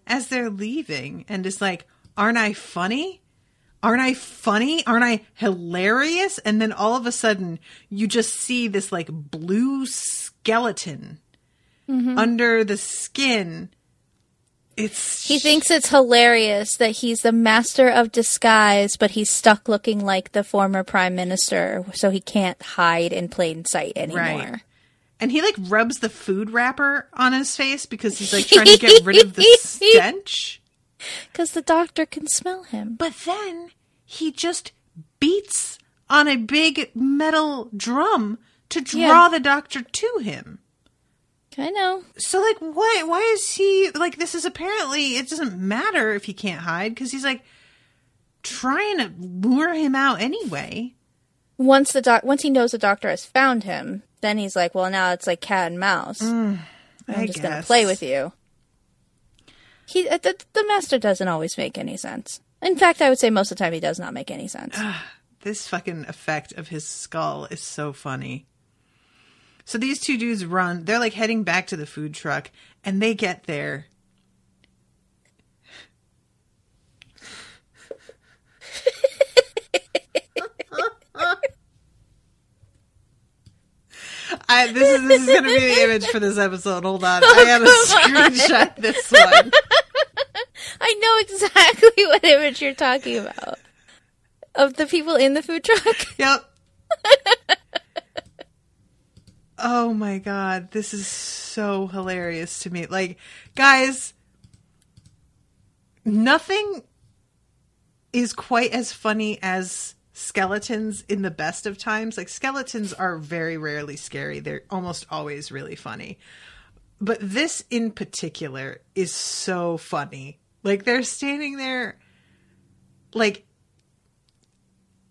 as they're leaving and is like, "Aren't I funny? Aren't I funny? Aren't I hilarious?" And then all of a sudden, you just see this, like, blue skeleton under the skin. He thinks it's hilarious that he's the master of disguise, but he's stuck looking like the former prime minister, so he can't hide in plain sight anymore. Right. And he, like, rubs the food wrapper on his face because he's, like, trying to get rid of the stench. Because the doctor can smell him. But then he just beats on a big metal drum to draw the doctor to him. I know. So, like, why is he, like, this is apparently, it doesn't matter if he can't hide, because he's, like, trying to lure him out anyway. Once he knows the doctor has found him, then he's like, well, now it's like cat and mouse. I'm just going to play with you. The master doesn't always make any sense. In fact, I would say most of the time he does not make any sense. This fucking effect of his skull is so funny. So these two dudes run. They're, like, heading back to the food truck, and they get there. This is going to be the image for this episode. Hold on. I gotta screenshot this one. I know exactly what image you're talking about. Of the people in the food truck? Yep. Oh my God. This is so hilarious to me. Like, guys, nothing is quite as funny as skeletons in the best of times. Like, skeletons are very rarely scary. They're almost always really funny. But this in particular is so funny. Like, they're standing there, like...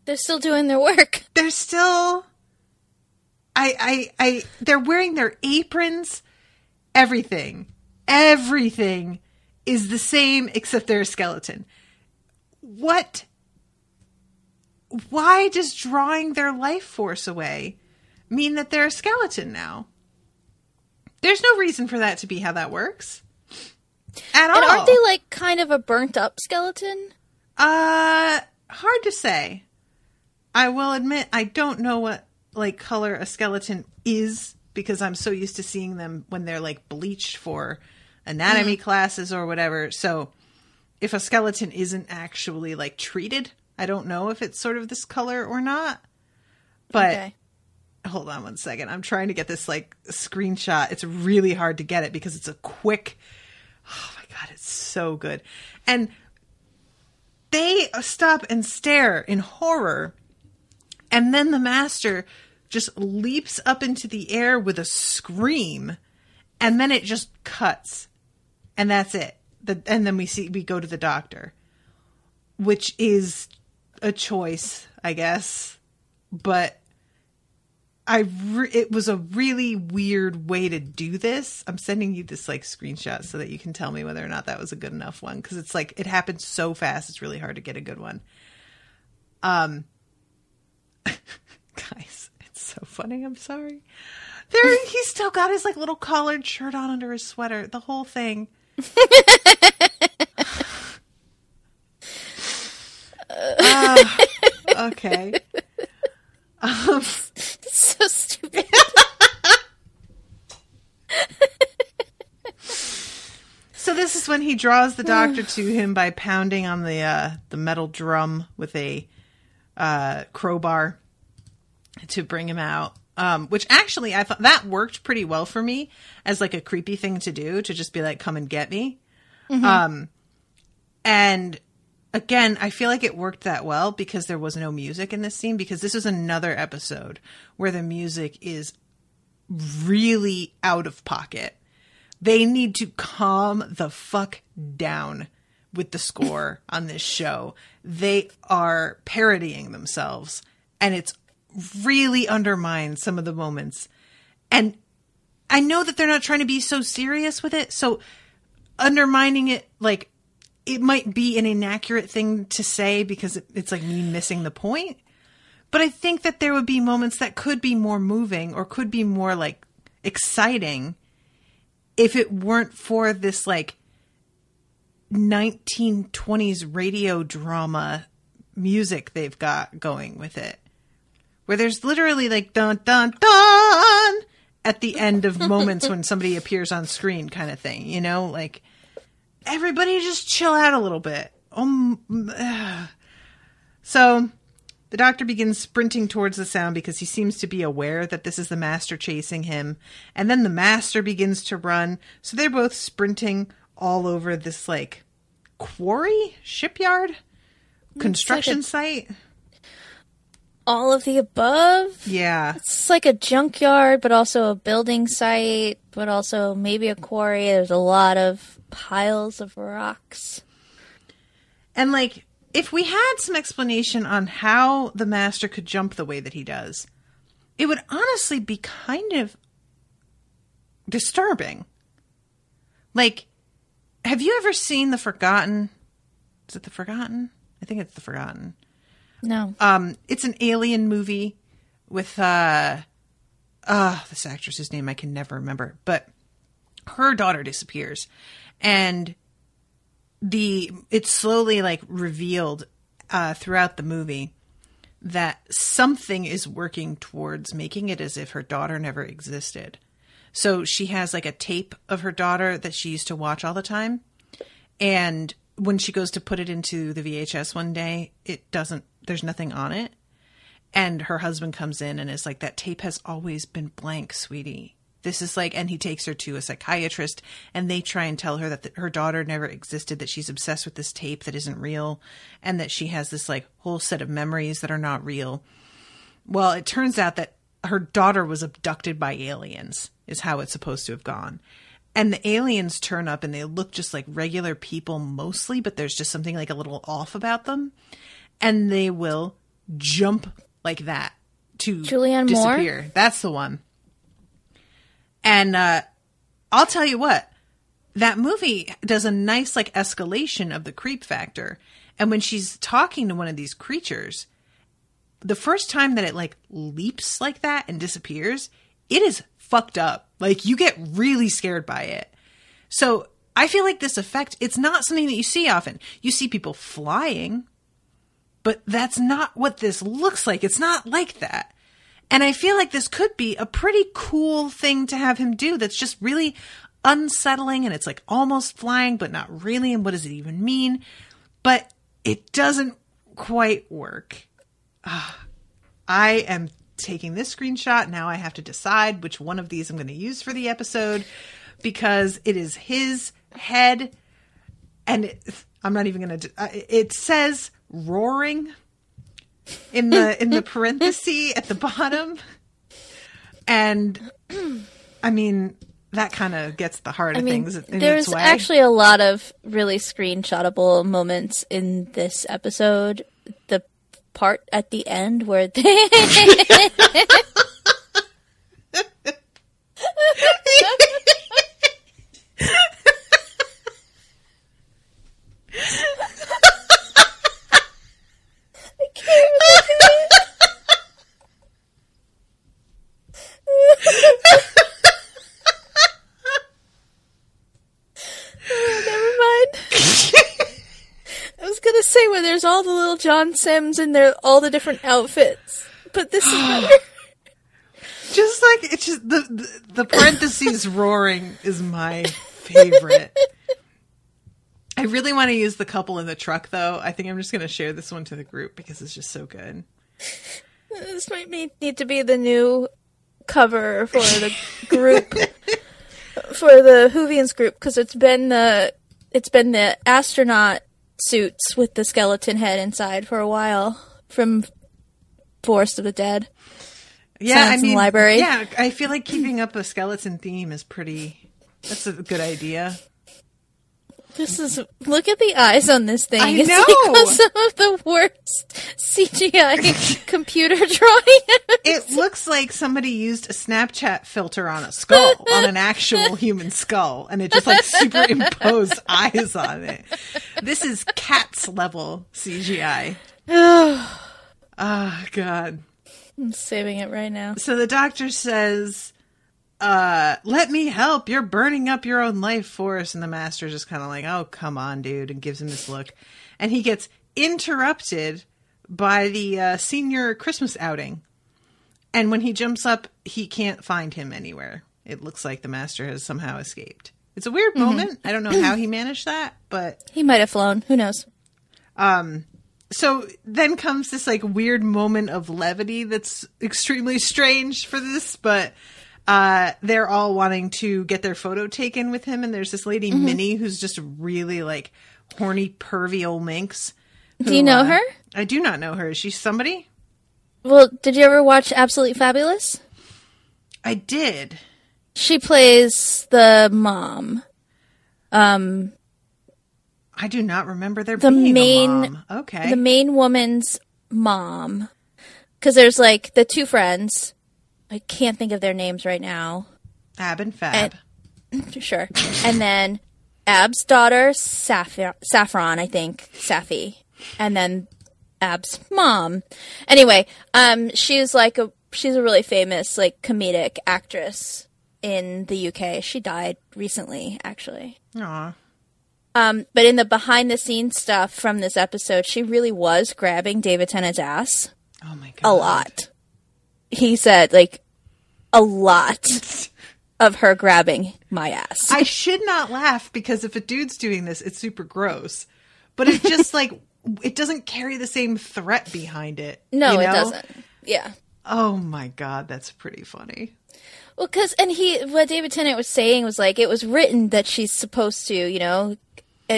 They're still doing their work. They're still... They're wearing their aprons. Everything is the same except they're a skeleton. What? Why does drawing their life force away mean that they're a skeleton now? There's no reason for that to be how that works. At all. And aren't they like kind of a burnt up skeleton? Hard to say. I will admit I don't know what like color a skeleton is because I'm so used to seeing them when they're like bleached for anatomy classes or whatever. So if a skeleton isn't actually like treated, I don't know if it's sort of this color or not. But okay. Hold on one second. I'm trying to get this like screenshot. It's really hard to get it because it's a quick, oh my God, it's so good. And they stop and stare in horror. And then the master just leaps up into the air with a scream. And then it just cuts. And that's it. And then we go to the doctor, which is a choice, I guess. But it was a really weird way to do this. I'm sending you this like screenshot so that you can tell me whether or not that was a good enough one. Because it's like, it happened so fast. It's really hard to get a good one. Guys, it's so funny. I'm sorry. He's still got his like little collared shirt on under his sweater. The whole thing. Okay. It's so stupid. So this is when he draws the doctor to him by pounding on the metal drum with a crowbar to bring him out. Which actually I thought that worked pretty well for me as like a creepy thing to do, to just be like, come and get me. Mm-hmm. And again, I feel like it worked that well because there was no music in this scene, because this is another episode where the music is really out of pocket. They need to calm the fuck down with the score on this show. They are parodying themselves, and it's really undermines some of the moments. And I know that they're not trying to be so serious with it, so undermining it, like, it might be an inaccurate thing to say because it's like me missing the point. But I think that there would be moments that could be more moving or could be more like exciting if it weren't for this like 1920s radio drama music they've got going with it, where there's literally like dun dun dun at the end of moments when somebody appears on screen kind of thing, you know, like everybody just chill out a little bit. So the doctor begins sprinting towards the sound because he seems to be aware that this is the master chasing him. And then the master begins to run. So they're both sprinting all over this like quarry, shipyard, construction site. All of the above. Yeah. It's like a junkyard, but also a building site, but also maybe a quarry. There's a lot of piles of rocks. And like, if we had some explanation on how the master could jump the way that he does, it would honestly be kind of disturbing. Like, have you ever seen The Forgotten? Is it The Forgotten? I think it's The Forgotten. No. It's an alien movie with this actress's name I can never remember, but her daughter disappears, and it's slowly like revealed throughout the movie that something is working towards making it as if her daughter never existed. So she has like a tape of her daughter that she used to watch all the time, and when she goes to put it into the VHS one day, there's nothing on it. And her husband comes in and is like, that tape has always been blank, sweetie. This is like, and he takes her to a psychiatrist, and they try and tell her that her daughter never existed, that she's obsessed with this tape that isn't real, and that she has this like whole set of memories that are not real. Well, it turns out that her daughter was abducted by aliens, is how it's supposed to have gone. And the aliens turn up and they look just like regular people mostly, but there's just something like a little off about them. And they will jump like that to Julianne disappear. Moore? That's the one. And I'll tell you what, that movie does a nice like escalation of the creep factor. And when she's talking to one of these creatures, the first time that it like leaps like that and disappears, it is fucked up. Like you get really scared by it. So I feel like this effect, it's not something that you see often. You see people flying, but that's not what this looks like. It's not like that. And I feel like this could be a pretty cool thing to have him do that's just really unsettling, and it's like almost flying, but not really. And what does it even mean? But it doesn't quite work. I am taking this screenshot. Now I have to decide which one of these I'm going to use for the episode, because it is his head. And I'm not even going to, it says roaring in the parenthesis at the bottom. And I mean, that kind of gets the heart of things in there's its way. Actually a lot of really screenshotable moments in this episode. The part at the end where they where there's all the little John Sims and all the different outfits, but this is better. Just like it's just the parentheses roaring is my favorite. I really want to use the couple in the truck, though. I think I'm just going to share this one to the group because it's just so good. This might need to be the new cover for the group, for the Whovians group, because it's been the astronaut suits with the skeleton head inside for a while from Forest of the Dead. Yeah, Science and Library. Yeah, I feel like keeping up a skeleton theme is that's a good idea. Look at the eyes on this thing. I it's know. Like some of the worst CGI computer drawing. It looks like somebody used a Snapchat filter on a skull, on an actual human skull, and it just like superimposed eyes on it. This is Cats level CGI. Oh, God. I'm saving it right now. So the doctor says, let me help. You're burning up your own life force. And the master's just kind of like, oh, come on, dude. And gives him this look. And he gets interrupted by the senior Christmas outing. And when he jumps up, he can't find him anywhere. It looks like the master has somehow escaped. It's a weird moment. I don't know how he managed that, but he might have flown. Who knows? So then comes this like weird moment of levity that's extremely strange for this, but they're all wanting to get their photo taken with him, and there's this lady Minnie who's just really like horny, pervy old minx. Do you know her? I do not know her. Is she somebody? Well, did you ever watch Absolutely Fabulous? I did. She plays the mom. I do not remember there being a mom. Okay. The main woman's mom. Because there's like the two friends. I can't think of their names right now. Ab and Fab. Sure. And then Ab's daughter, Saffron, I think. Safi. And then Ab's mom. Anyway, she's a really famous like comedic actress in the UK. She died recently, actually. Aw. But in the behind-the-scenes stuff from this episode, she really was grabbing David Tennant's ass. Oh, my God. A lot. He said, like, a lot of her grabbing my ass. I should not laugh, because if a dude's doing this, it's super gross. But it just, like, it doesn't carry the same threat behind it. No, you know? It doesn't. Yeah. Oh, my God. That's pretty funny. Well, what David Tennant was saying was like, it was written that she's supposed to,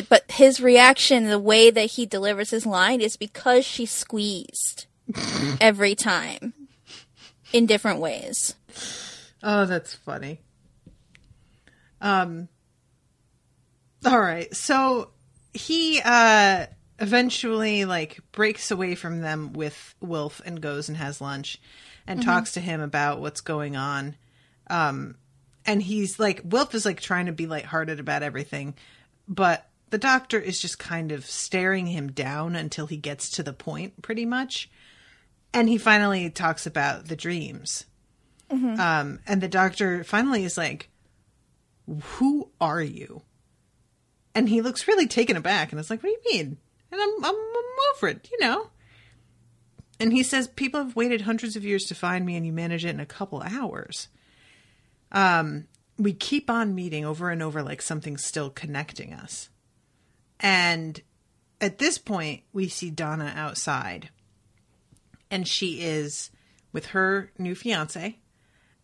but his reaction, the way that he delivers his line is because she's squeezed every time in different ways. Oh, that's funny. All right. So he, eventually like breaks away from them with Wilf and goes and has lunch and talks to him about what's going on. And he's like, Wilf is like trying to be lighthearted about everything, but the doctor is just kind of staring him down until he gets to the point pretty much. And he finally talks about the dreams. And the doctor finally is like, who are you? And he looks really taken aback and is like, what do you mean? And I'm over it, And he says, people have waited hundreds of years to find me and you manage it in a couple hours. We keep on meeting over and over like something's still connecting us. And at this point, we see Donna outside. And she is with her new fiance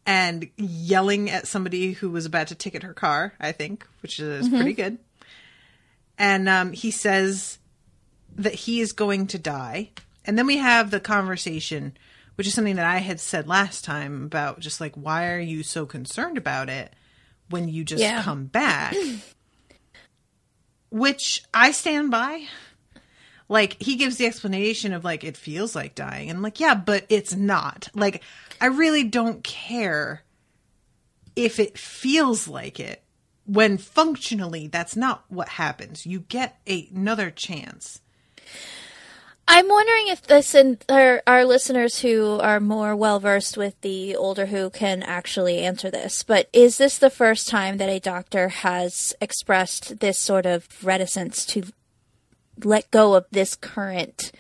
and yelling at somebody who was about to ticket her car, I think, which is pretty good. And he says that he is going to die. And then we have the conversation, which is something that I had said last time about just like, why are you so concerned about it when you just come back? Which I stand by. Like, he gives the explanation of like, it feels like dying. And I'm like, yeah, but it's not. Like, I really don't care if it feels like it. When functionally, that's not what happens. You get another chance. I'm wondering if this and our listeners who are more well-versed with the older Who can actually answer this. But is this the first time that a doctor has expressed this sort of reticence to let go of this current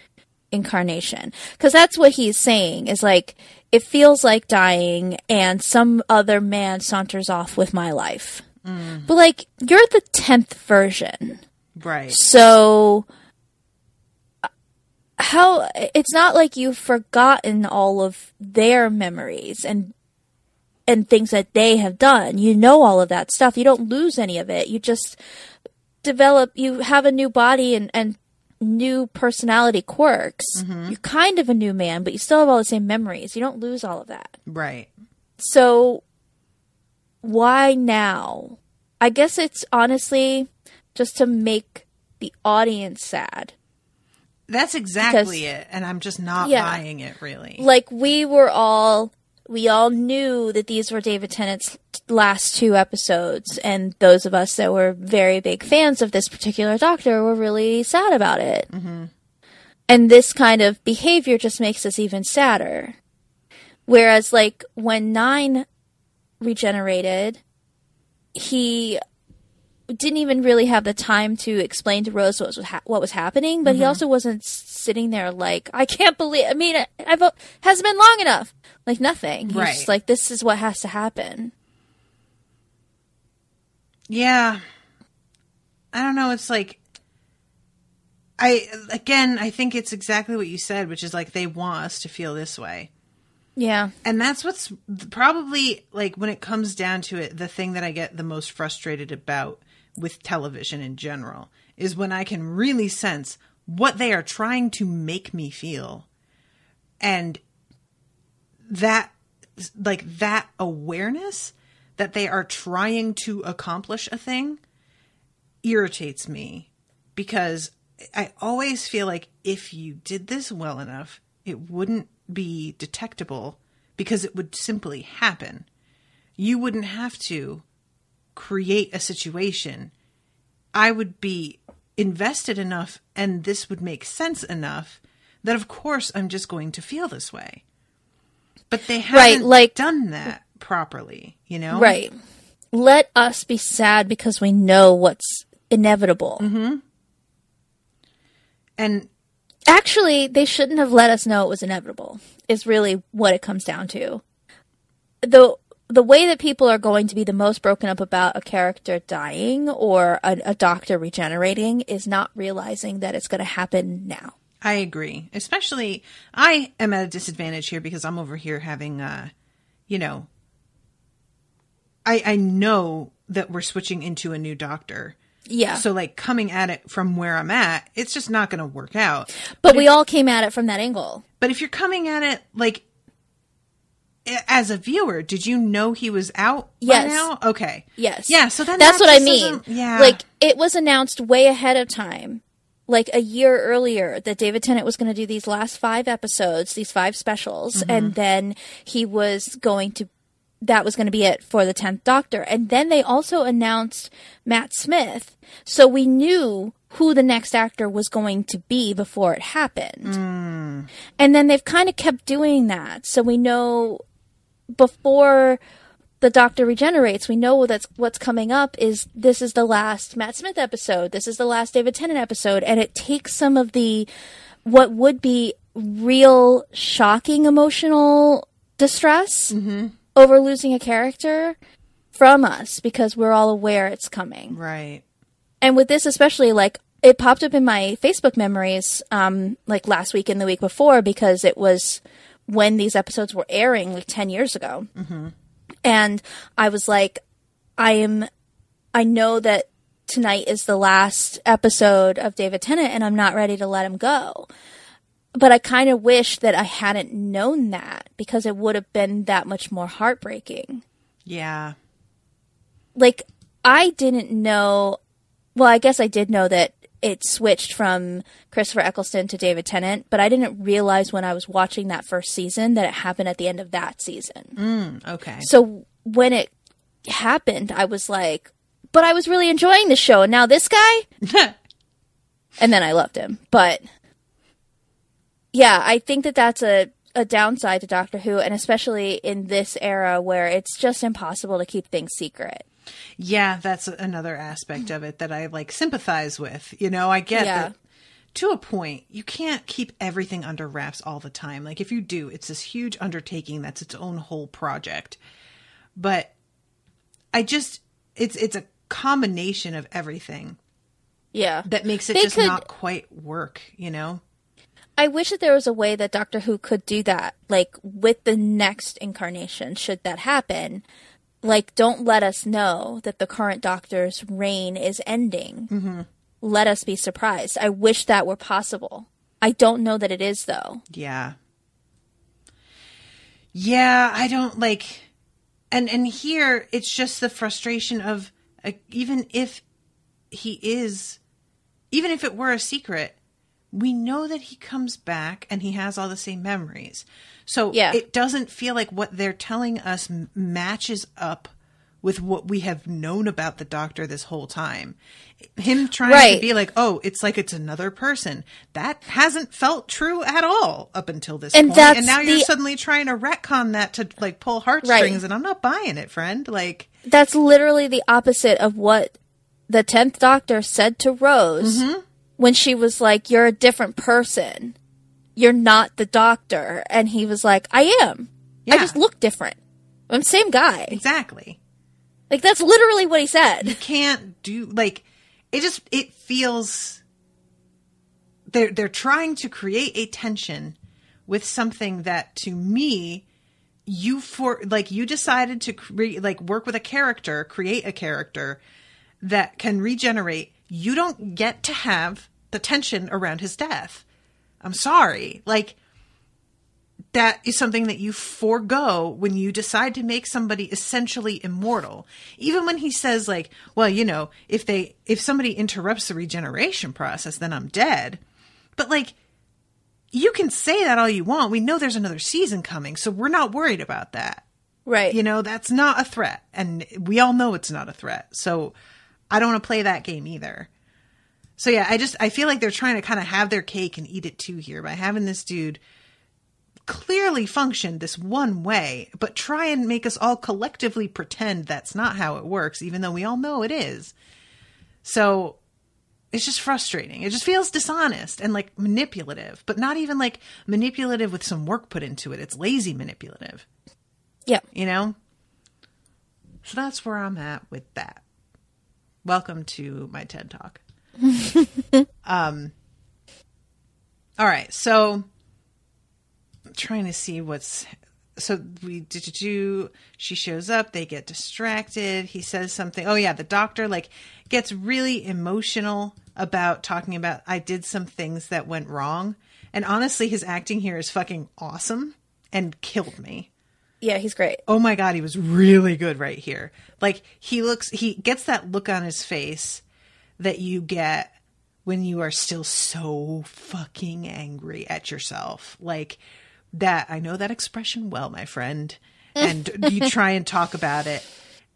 incarnation? Because that's what he's saying, is like, it feels like dying and some other man saunters off with my life. But like, you're the 10th version. Right. So how, it's not like you've forgotten all of their memories and things that they have done. You know all of that stuff. You don't lose any of it. You just you have a new body and new personality quirks. You're kind of a new man, but you still have all the same memories. You don't lose all of that. Right. So why now? I guess it's honestly just to make the audience sad. That's exactly it. And I'm just not buying it, really. Like, we all knew that these were David Tennant's last 2 episodes. And those of us that were very big fans of this particular Doctor were really sad about it. And this kind of behavior just makes us even sadder. Whereas, like, when 9 regenerated, he didn't even really have the time to explain to Rose what was happening, but he also wasn't sitting there like, I can't believe, I mean, hasn't been long enough. Like, nothing. He's just like, this is what has to happen. Yeah. I don't know. It's like, I think it's exactly what you said, which is like, they want us to feel this way. Yeah. And that's what's probably, like, when it comes down to it, the thing that I get the most frustrated about with television in general is when I can really sense what they are trying to make me feel. And that, like, that awareness that they are trying to accomplish a thing irritates me, because I always feel like if you did this well enough, it wouldn't be detectable, because it would simply happen. You wouldn't have to create a situation. I would be invested enough, and this would make sense enough that of course I'm just going to feel this way. But they haven't done that properly, you know? Right. Let us be sad because we know what's inevitable. And actually, they shouldn't have let us know it was inevitable, is really what it comes down to. The way that people are going to be the most broken up about a character dying or a doctor regenerating is not realizing that it's going to happen now. I agree. Especially, I am at a disadvantage here because I'm over here having, I know that we're switching into a new doctor. Yeah. So, like, coming at it from where I'm at, it's just not going to work out. But we all came at it from that angle. But if you're coming at it, like, as a viewer, did you know he was out by now? Okay. Yes. Yeah, so then that's what I mean. Yeah. Like, it was announced way ahead of time, like a year earlier, that David Tennant was going to do these last 5 episodes, these 5 specials, and then that was going to be it for the 10th Doctor. And then they also announced Matt Smith. So we knew who the next actor was going to be before it happened. And then they've kind of kept doing that. So we know before the Doctor regenerates, we know that's what's coming up this is the last Matt Smith episode. This is the last David Tennant episode. And it takes some of what would be real shocking emotional distress over losing a character from us, because we're all aware it's coming. Right. And with this especially, like, it popped up in my Facebook memories, like last week and the week before, because it was when these episodes were airing, like 10 years ago. And I was like, I know that tonight is the last episode of David Tennant, and I'm not ready to let him go. But I kind of wish that I hadn't known that, because it would have been that much more heartbreaking. Yeah. Like, I didn't know... Well, I guess I did know that it switched from Christopher Eccleston to David Tennant, but I didn't realize when I was watching that first season that it happened at the end of that season. Okay. So when it happened, I was like, but I was really enjoying the show, and now this guy? And then I loved him. But... yeah, I think that that's a downside to Doctor Who, and especially in this era where it's just impossible to keep things secret. Yeah, that's another aspect of it that I, like, sympathize with. You know, I get that to a point, you can't keep everything under wraps all the time. Like, if you do, it's this huge undertaking that's its own whole project. But it's a combination of everything. Yeah. That makes it not quite work, you know? I wish that there was a way that Doctor Who could do that, like, with the next incarnation, should that happen. Like, don't let us know that the current Doctor's reign is ending. Let us be surprised. I wish that were possible. I don't know that it is, though. Yeah. Yeah, I don't, like... And here, it's just the frustration of, even if it were a secret... we know that he comes back and he has all the same memories. So it doesn't feel like what they're telling us matches up with what we have known about the Doctor this whole time. Him trying to be like, oh, it's like it's another person. That hasn't felt true at all up until this point. And now you're suddenly trying to retcon that to, like, pull heartstrings, and I'm not buying it, friend. Like, that's literally the opposite of what the 10th Doctor said to Rose. When she was like, you're a different person. You're not the Doctor. And he was like, I am. Yeah. I just look different. I'm the same guy. Exactly. Like, that's literally what he said. You can't do, like, it feels, they're trying to create a tension with something that, to me, you decided to work with a character, create a character that can regenerate. You don't get to have the tension around his death. I'm sorry. Like, that is something that you forego when you decide to make somebody essentially immortal. Even when he says, like, well, you know, if somebody interrupts the regeneration process, then I'm dead. But, like, you can say that all you want. We know there's another season coming, so we're not worried about that. Right. You know, that's not a threat. And we all know it's not a threat. So I don't want to play that game either. So yeah, I feel like they're trying to kind of have their cake and eat it too here by having this dude clearly function this one way, but try and make us all collectively pretend that's not how it works, even though we all know it is. So it's just frustrating. It just feels dishonest and, like, manipulative, but not even, like, manipulative with some work put into it. It's lazy manipulative. Yeah. You know? So that's where I'm at with that. Welcome to my TED Talk. All right. So I'm trying to see she shows up, they get distracted. He says something. Oh yeah, the doctor like gets really emotional about talking about, I did some things that went wrong. And honestly, his acting here is fucking awesome and killed me. Yeah, he's great. Oh my God, he was really good right here. Like he gets that look on his face that you get when you are still so fucking angry at yourself. Like that, I know that expression well, my friend. And you try and talk about it.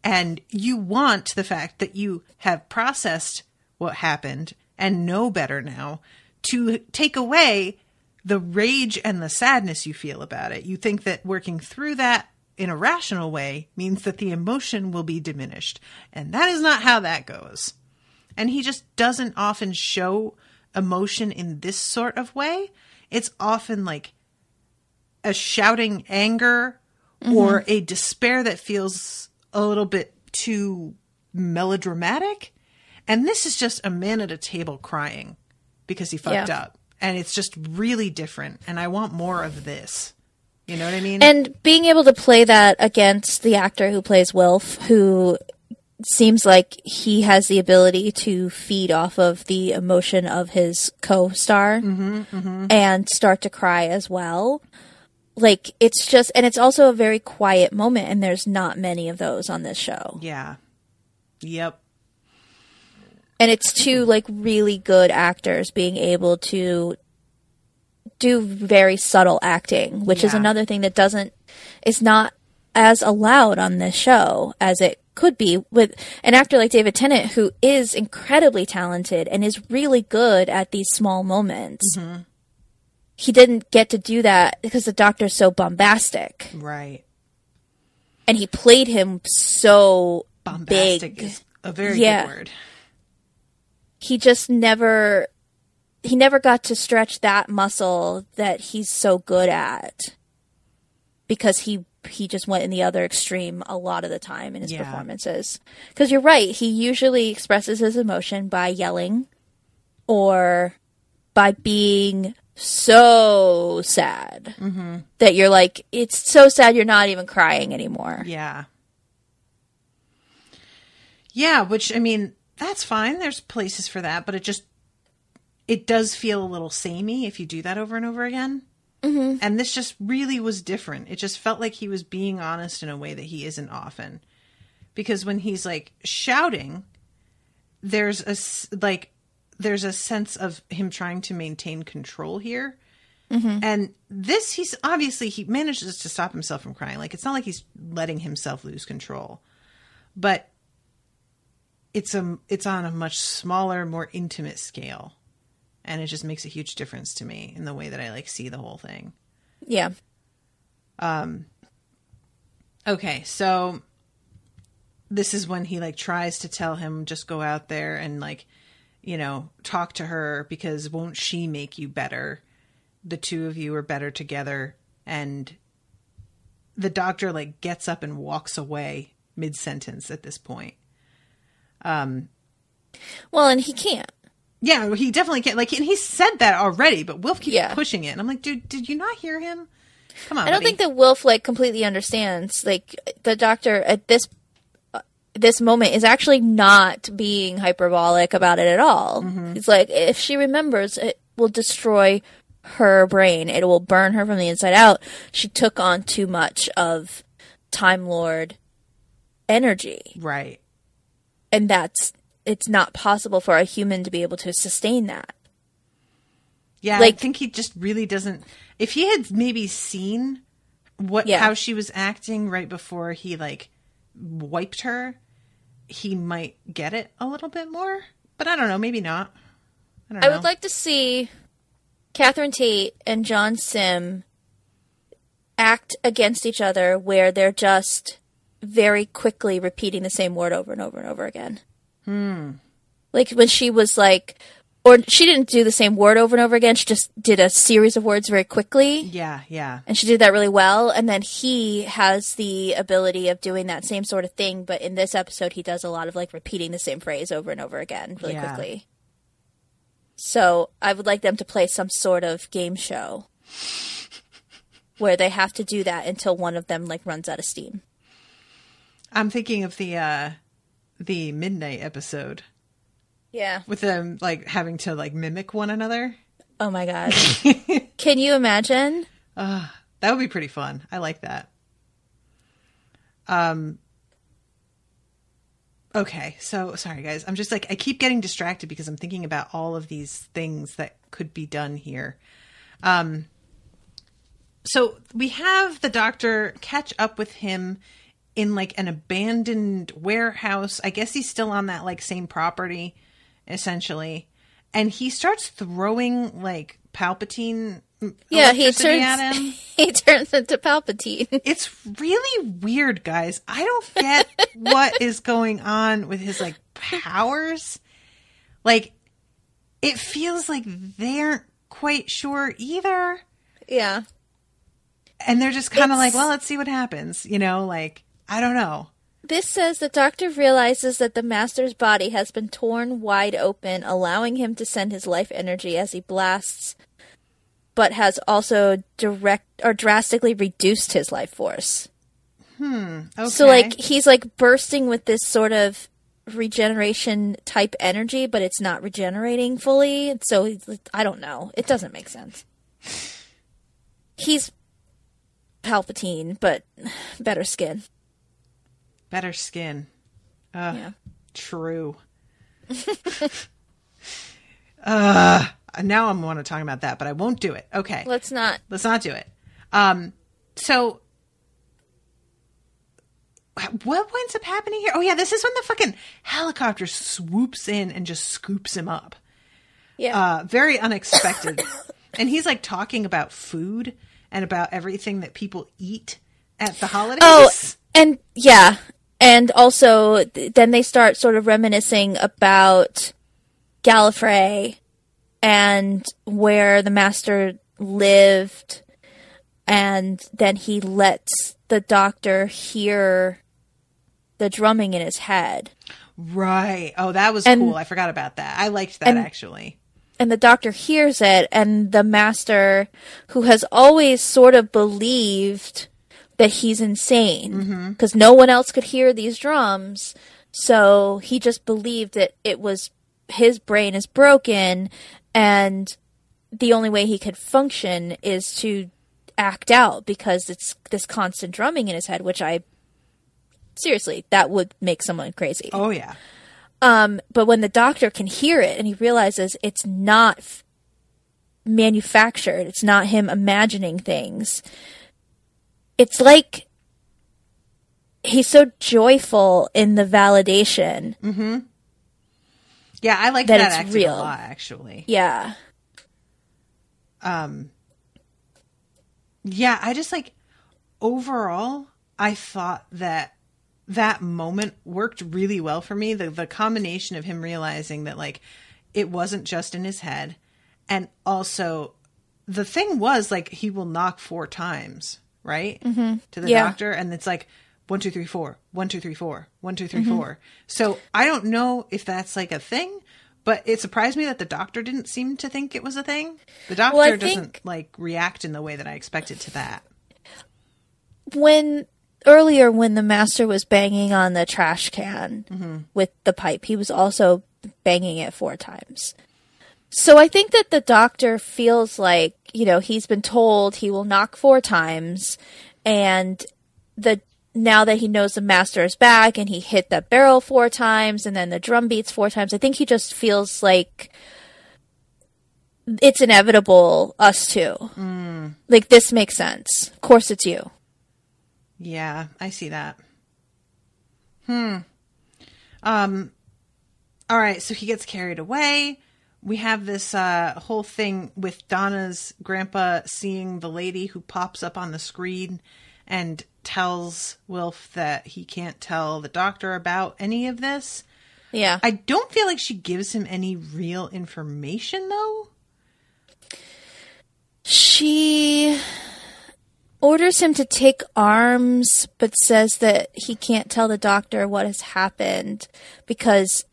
And you want the fact that you have processed what happened and know better now to take away the rage and the sadness you feel about it. You think that working through that in a rational way means that the emotion will be diminished. And that is not how that goes. And he just doesn't often show emotion in this sort of way. It's often like a shouting anger or a despair that feels a little bit too melodramatic. And this is just a man at a table crying because he fucked up. And it's just really different. And I want more of this. You know what I mean? And being able to play that against the actor who plays Wilf, who seems like he has the ability to feed off of the emotion of his co-star and start to cry as well. Like, it's just, and it's also a very quiet moment, and there's not many of those on this show. Yeah. Yep. And it's two, like, really good actors being able to do very subtle acting, which is another thing that is not as allowed on this show as it could be with an actor like David Tennant, who is incredibly talented and is really good at these small moments. He didn't get to do that because the doctor's so bombastic. Right. And he played him so bombastic big. Is a very good word. He just never got to stretch that muscle that he's so good at because he just went in the other extreme a lot of the time in his performances. Because you're right, he usually expresses his emotion by yelling or by being so sad that you're like, it's so sad you're not even crying anymore. Yeah. Yeah, which, I mean, that's fine. There's places for that, but it does feel a little samey if you do that over and over again. And this just really was different. It just felt like he was being honest in a way that he isn't often. Because when he's like shouting, there's a sense of him trying to maintain control here. And this, he manages to stop himself from crying. Like, it's not like he's letting himself lose control, but it's on a much smaller, more intimate scale. And it just makes a huge difference to me in the way that I like see the whole thing. Yeah. Okay, so this is when he like tries to tell him just go out there and like, you know, talk to her because won't she make you better? The two of you are better together. And the doctor like gets up and walks away mid-sentence at this point. Well, and he can't. Yeah, he definitely can't. Like, and he said that already, but Wilf keeps pushing it. And I'm like, dude, did you not hear him? Come on, I don't think that Wilf like completely understands. Like, the doctor at this moment is actually not being hyperbolic about it at all. It's like, if she remembers, it will destroy her brain. It will burn her from the inside out. She took on too much of Time Lord energy. Right. And it's not possible for a human to be able to sustain that. Yeah, like, I think he just really doesn't. If he had maybe seen how she was acting right before he like wiped her, he might get it a little bit more. But I don't know, maybe not. I would like to see Catherine Tate and John Sim act against each other where they're just very quickly repeating the same word over and over and over again. Like when she was like, or she didn't do the same word over and over again. She just did a series of words very quickly. Yeah, yeah. And she did that really well. And then he has the ability of doing that same sort of thing. But in this episode, he does a lot of like repeating the same phrase over and over again really quickly. So I would like them to play some sort of game show. where they have to do that until one of them like runs out of steam. I'm thinking of the Midnight episode. Yeah. With them like having to like mimic one another. Oh my God. Can you imagine? That would be pretty fun. I like that. Okay, so sorry guys. I'm just like, I keep getting distracted because I'm thinking about all of these things that could be done here. So we have the doctor catch up with him in like an abandoned warehouse. I guess he's still on that like same property, essentially. And he starts throwing like Palpatine electricity at him. He turns into Palpatine. It's really weird, guys. I don't get what is going on with his like powers. Like, it feels like they aren't quite sure either. Yeah. And they're just kind of like, well, let's see what happens. You know, like, I don't know. This says the doctor realizes that the master's body has been torn wide open, allowing him to send his life energy as he blasts, but has also drastically reduced his life force. Okay. So, like, he's, like, bursting with this sort of regeneration type energy, but it's not regenerating fully. So, I don't know. It doesn't make sense. He's Palpatine, but better skin. Better skin. Yeah. True. Now I want to talk about that, but I won't do it. Okay. Let's not do it. So what winds up happening here? Oh yeah, this is when the fucking helicopter swoops in and just scoops him up. Yeah. Very unexpected. And he's like talking about food and about everything that people eat at the holidays. Oh, and yeah. And also, then they start sort of reminiscing about Gallifrey and where the master lived. And then he lets the doctor hear the drumming in his head. Right. Oh, that was cool. I forgot about that. I liked that, actually. And the doctor hears it, and the master, who has always sort of believed that he's insane, because no one else could hear these drums, so he just believed that it was his brain is broken, and the only way he could function is to act out, because it's this constant drumming in his head, which seriously, that would make someone crazy. Oh, yeah. But when the doctor can hear it, and he realizes it's not manufactured, it's not him imagining things, it's like he's so joyful in the validation. Mm-hmm. Yeah, I like that acting real. A lot, actually. Yeah. Yeah, I just like, overall, I thought that moment worked really well for me. The combination of him realizing that like it wasn't just in his head, and also the thing was like he will knock 4 times, right? Mm-hmm. To the doctor, and it's like 1, 2, 3, 4, 1, 2, 3, 4, 1, 2, 3, 4. So I don't know if that's like a thing, but it surprised me that the doctor didn't seem to think it was a thing. The doctor doesn't like react in the way that I expected to that. Earlier, when the master was banging on the trash can with the pipe, he was also banging it 4 times. So I think that the doctor feels like, he's been told he will knock 4 times, and now that he knows the master is back and he hit that barrel 4 times and then the drum beats 4 times, I think he just feels like it's inevitable, us too. Like, this makes sense. Of course it's you. Yeah, I see that. All right, so he gets carried away. We have this whole thing with Donna's grandpa seeing the lady who pops up on the screen and tells Wilf that he can't tell the doctor about any of this. Yeah. I don't feel like she gives him any real information, though. She orders him to take arms, but says that he can't tell the doctor what has happened because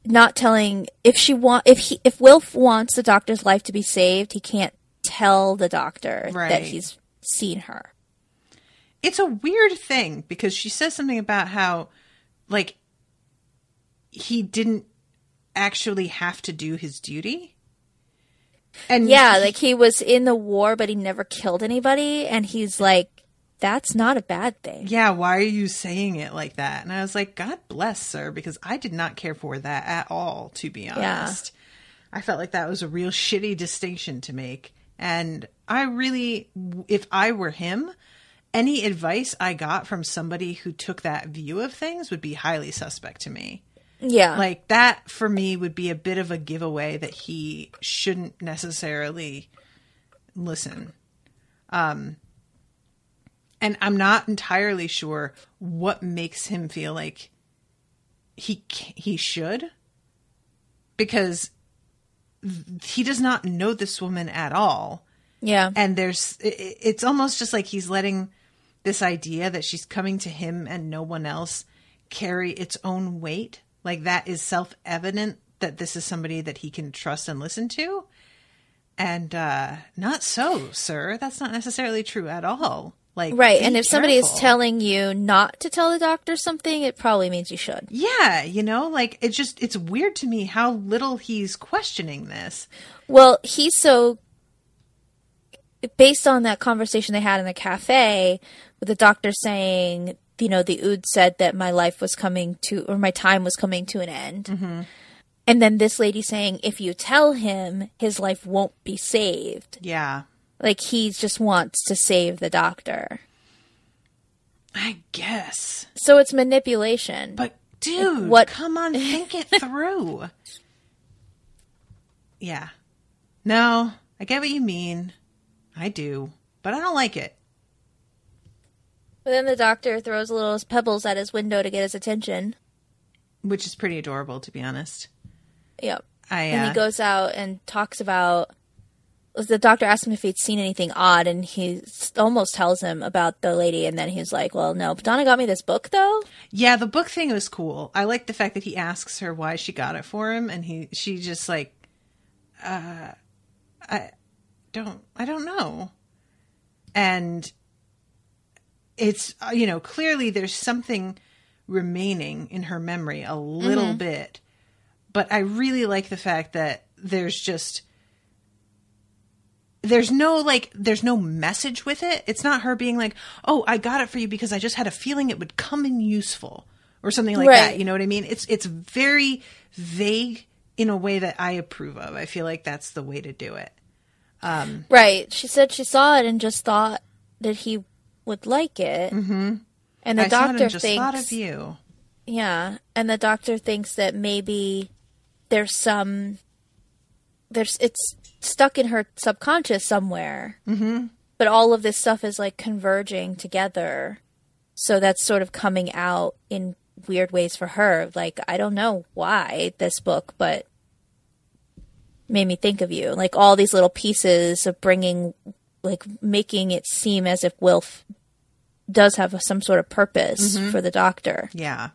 not telling if Wilf wants the doctor's life to be saved, he can't tell the doctor Right. that he's seen her. It's a weird thing because she says something about how, like, he didn't actually have to do his duty. And yeah, like he was in the war, but he never killed anybody. And he's like, that's not a bad thing. Yeah, why are you saying it like that? And I was like, God bless, sir, because I did not care for that at all, to be honest. I felt like that was a real shitty distinction to make. And I really, if I were him, any advice I got from somebody who took that view of things would be highly suspect to me. Yeah. Like, that, for me, would be a bit of a giveaway that he shouldn't necessarily listen. And I'm not entirely sure what makes him feel like he should. Because he does not know this woman at all. Yeah. And it's almost just like he's letting this idea that she's coming to him and no one else carry its own weight. Like, that is self-evident that this is somebody that he can trust and listen to. And not so, sir. That's not necessarily true at all. Like, right. And if somebody is careful. telling you not to tell the doctor something, it probably means you should. Yeah, like, it's weird to me how little he's questioning this. Well, based on that conversation they had in the cafe with the doctor saying, the Ood said that my life was coming to, or my time was coming to an end. Mm-hmm. And then this lady saying, if you tell him, his life won't be saved. Yeah. Like, he just wants to save the doctor. I guess. So it's manipulation. But, dude, come on, think it through. Yeah. No, I get what you mean. I do. But I don't like it. But then the doctor throws little pebbles at his window to get his attention. Which is pretty adorable, to be honest. Yep. And he goes out and talks about... The doctor asked him if he'd seen anything odd, and he almost tells him about the lady, and then he's like, well, no, but Donna got me this book, though? Yeah, the book thing was cool. I like the fact that he asks her why she got it for him, and she just like, I don't know. And it's, clearly there's something remaining in her memory a little bit, but I really like the fact that there's no message with it. It's not her being like, oh, I got it for you because I just had a feeling it would come in useful or something like that. You know what I mean? It's very vague in a way that I approve of. I feel like that's the way to do it. Right. She said she saw it and just thought that he would like it. Mm-hmm. And the doctor just thought of you. Yeah. And the doctor thinks that maybe it's stuck in her subconscious somewhere. Mm-hmm. But all of this stuff is like converging together. So that's sort of coming out in weird ways for her. Like, I don't know why this book, but made me think of you. Like, all these little pieces of making it seem as if Wilf does have some sort of purpose for the doctor. Yeah.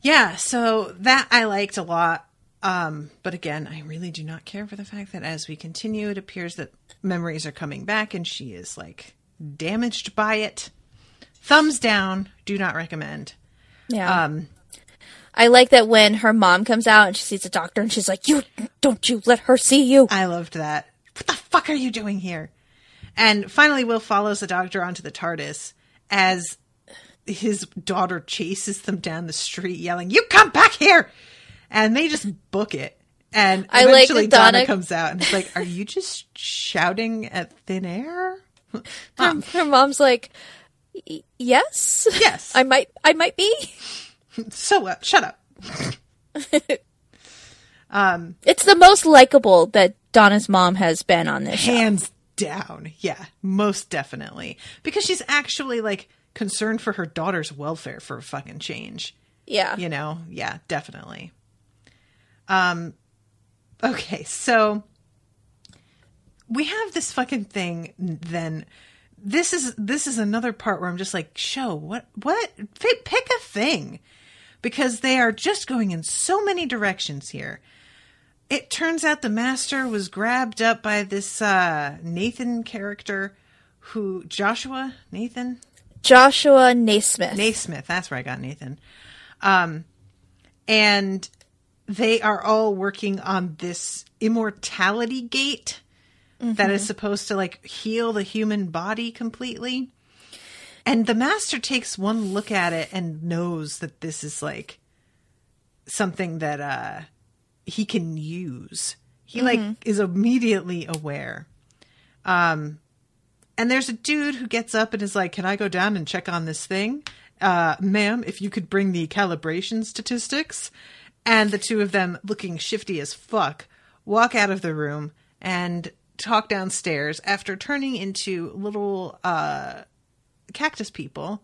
Yeah, so that I liked a lot. But again, I really do not care for the fact that as we continue, it appears that memories are coming back and she is like damaged by it. Thumbs down. Do not recommend. Yeah. I like that when her mom comes out and she sees the doctor and she's like, don't you let her see you. I loved that. What the fuck are you doing here? And finally, Will follows the doctor onto the TARDIS as his daughter chases them down the street yelling, you come back here! And they just book it. And eventually Donna comes out and it's like, are you just shouting at thin air? Mom. Her mom's like, yes. Yes. I might be. So what? Shut up. It's the most likable that Donna's mom has been on this show. Hands down. Yeah, most definitely. Because she's actually like concerned for her daughter's welfare for a fucking change. Yeah. Yeah, definitely. Okay, so we have this fucking thing then. This is another part where I'm just like, what? Pick a thing. Because they are just going in so many directions here. it turns out the master was grabbed up by this Nathan character Joshua Naismith. Naismith, that's where I got Nathan. And they are all working on this immortality gate that is supposed to like heal the human body completely. And the master takes one look at it and knows that this is like something that he can use. He like is immediately aware. And there's a dude who gets up and is like, "Can I go down and check on this thing? Ma'am, if you could bring the calibration statistics." And the two of them, looking shifty as fuck, walk out of the room and talk downstairs after turning into little cactus people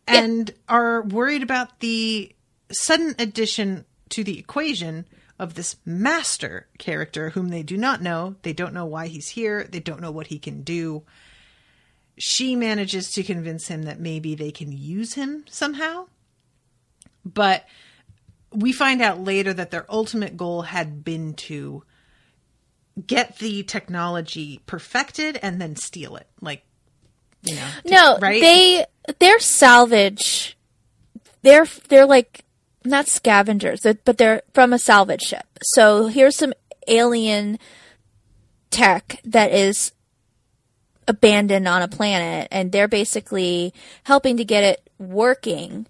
and are worried about the sudden addition to the equation of this master character whom they do not know. They don't know why he's here. They don't know what he can do. She manages to convince him that maybe they can use him somehow. But we find out later that their ultimate goal had been to get the technology perfected and then steal it. Like, you know. No, right? They're salvage. They're like not scavengers, but they're from a salvage ship. So here's some alien tech that is abandoned on a planet, and they're basically helping to get it working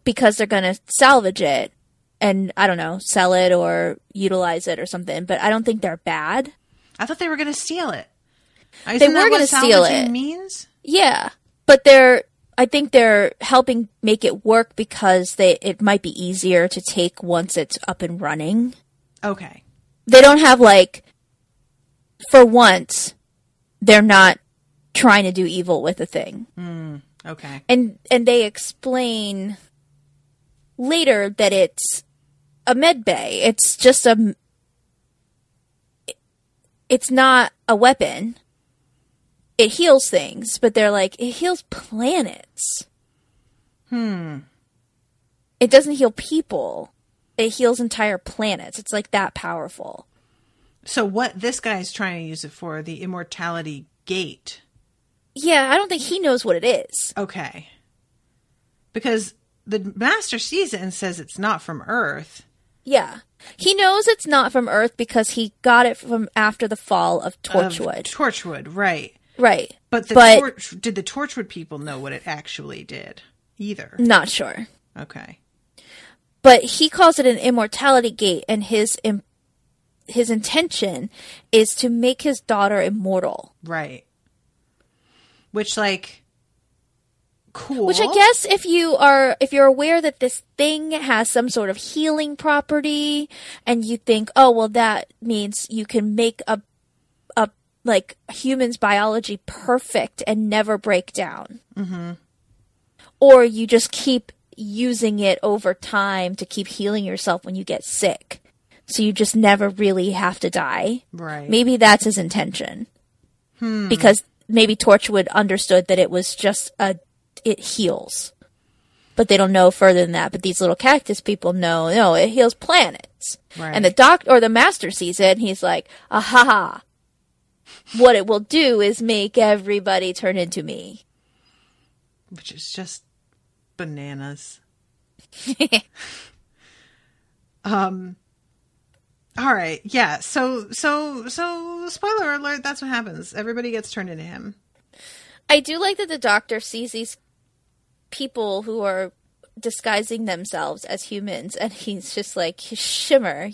because they're going to salvage it and, I don't know, sell it or utilize it or something. But I don't think they're bad. I thought they were going to steal it. They were going to steal it. Means? Yeah. But I think they're helping make it work because it might be easier to take once it's up and running. Okay. They don't have for once, they're not trying to do evil with the thing. Okay. And they explain later that it's a med bay. It's just it's not a weapon. It heals things, but they're like, it heals planets. It doesn't heal people. It heals entire planets. It's like that powerful. So what this guy's trying to use it for, the immortality gate. Yeah, I don't think he knows what it is. Okay. Because the master sees it and says it's not from Earth. Yeah. He knows it's not from Earth because he got it from after the fall of Torchwood. Torchwood, right. Right. But did the Torchwood people know what it actually did either? Not sure. Okay. But he calls it an immortality gate, and his intention is to make his daughter immortal. Right. Which, cool. Which I guess if you're aware that this thing has some sort of healing property, and you think, oh, well, that means you can make a human's biology perfect and never break down. Mm-hmm. Or you just keep using it over time to keep healing yourself when you get sick. So you just never really have to die. Right. Maybe that's his intention. Because maybe Torchwood understood that it was just it heals. But they don't know further than that. But these little cactus people know, no, it heals planets. Right. And the master sees it and he's like, aha. What it will do is make everybody turn into me. Which is just bananas. All right. Yeah. So spoiler alert, that's what happens. Everybody gets turned into him. I do like that the doctor sees these people who are disguising themselves as humans, and he's just like, Shimmer,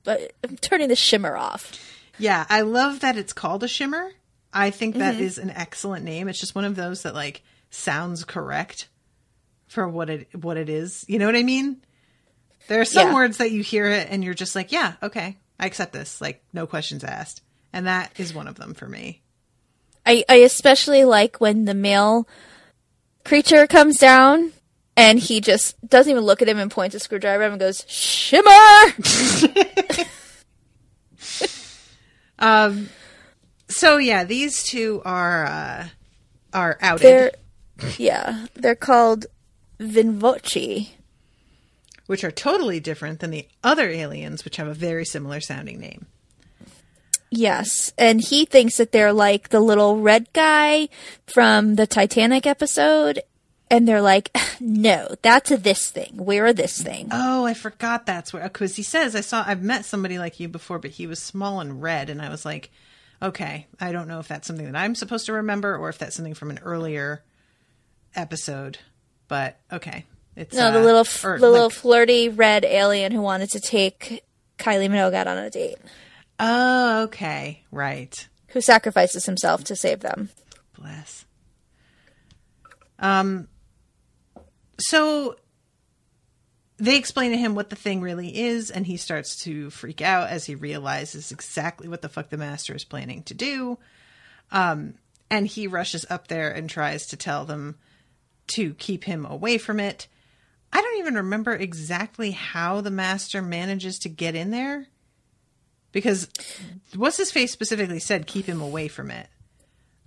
I'm turning the shimmer off. Yeah, I love that it's called a shimmer. I think that is an excellent name. It's just one of those that sounds correct for what it is. You know what I mean? There are some words that you hear it and you're just like, yeah, okay, I accept this. No questions asked. And that is one of them for me. I especially like when the male creature comes down and he just doesn't even look at him and points a screwdriver and goes, Shimmer! So yeah, these two are outed. They're called Vinvoci. which are totally different than the other aliens, which have a very similar sounding name. Yes, and he thinks that they're like the little red guy from the Titanic episode, and they're like, no, that's a this thing. We're a this thing. Oh, I forgot that's where, because he says, I've met somebody like you before, but he was small and red, and I was like, okay, I don't know if that's something that I'm supposed to remember or if that's something from an earlier episode, but okay. It's no, the little flirty red alien who wanted to take Kylie Minogue out on a date. Oh, okay. Right. Who sacrifices himself to save them. Bless. So they explain to him what the thing really is, and he starts to freak out as he realizes exactly what the fuck the master is planning to do. And he rushes up there and tries to tell them to keep him away from it. I don't even remember exactly how the master manages to get in there. Because what's his face specifically said, keep him away from it.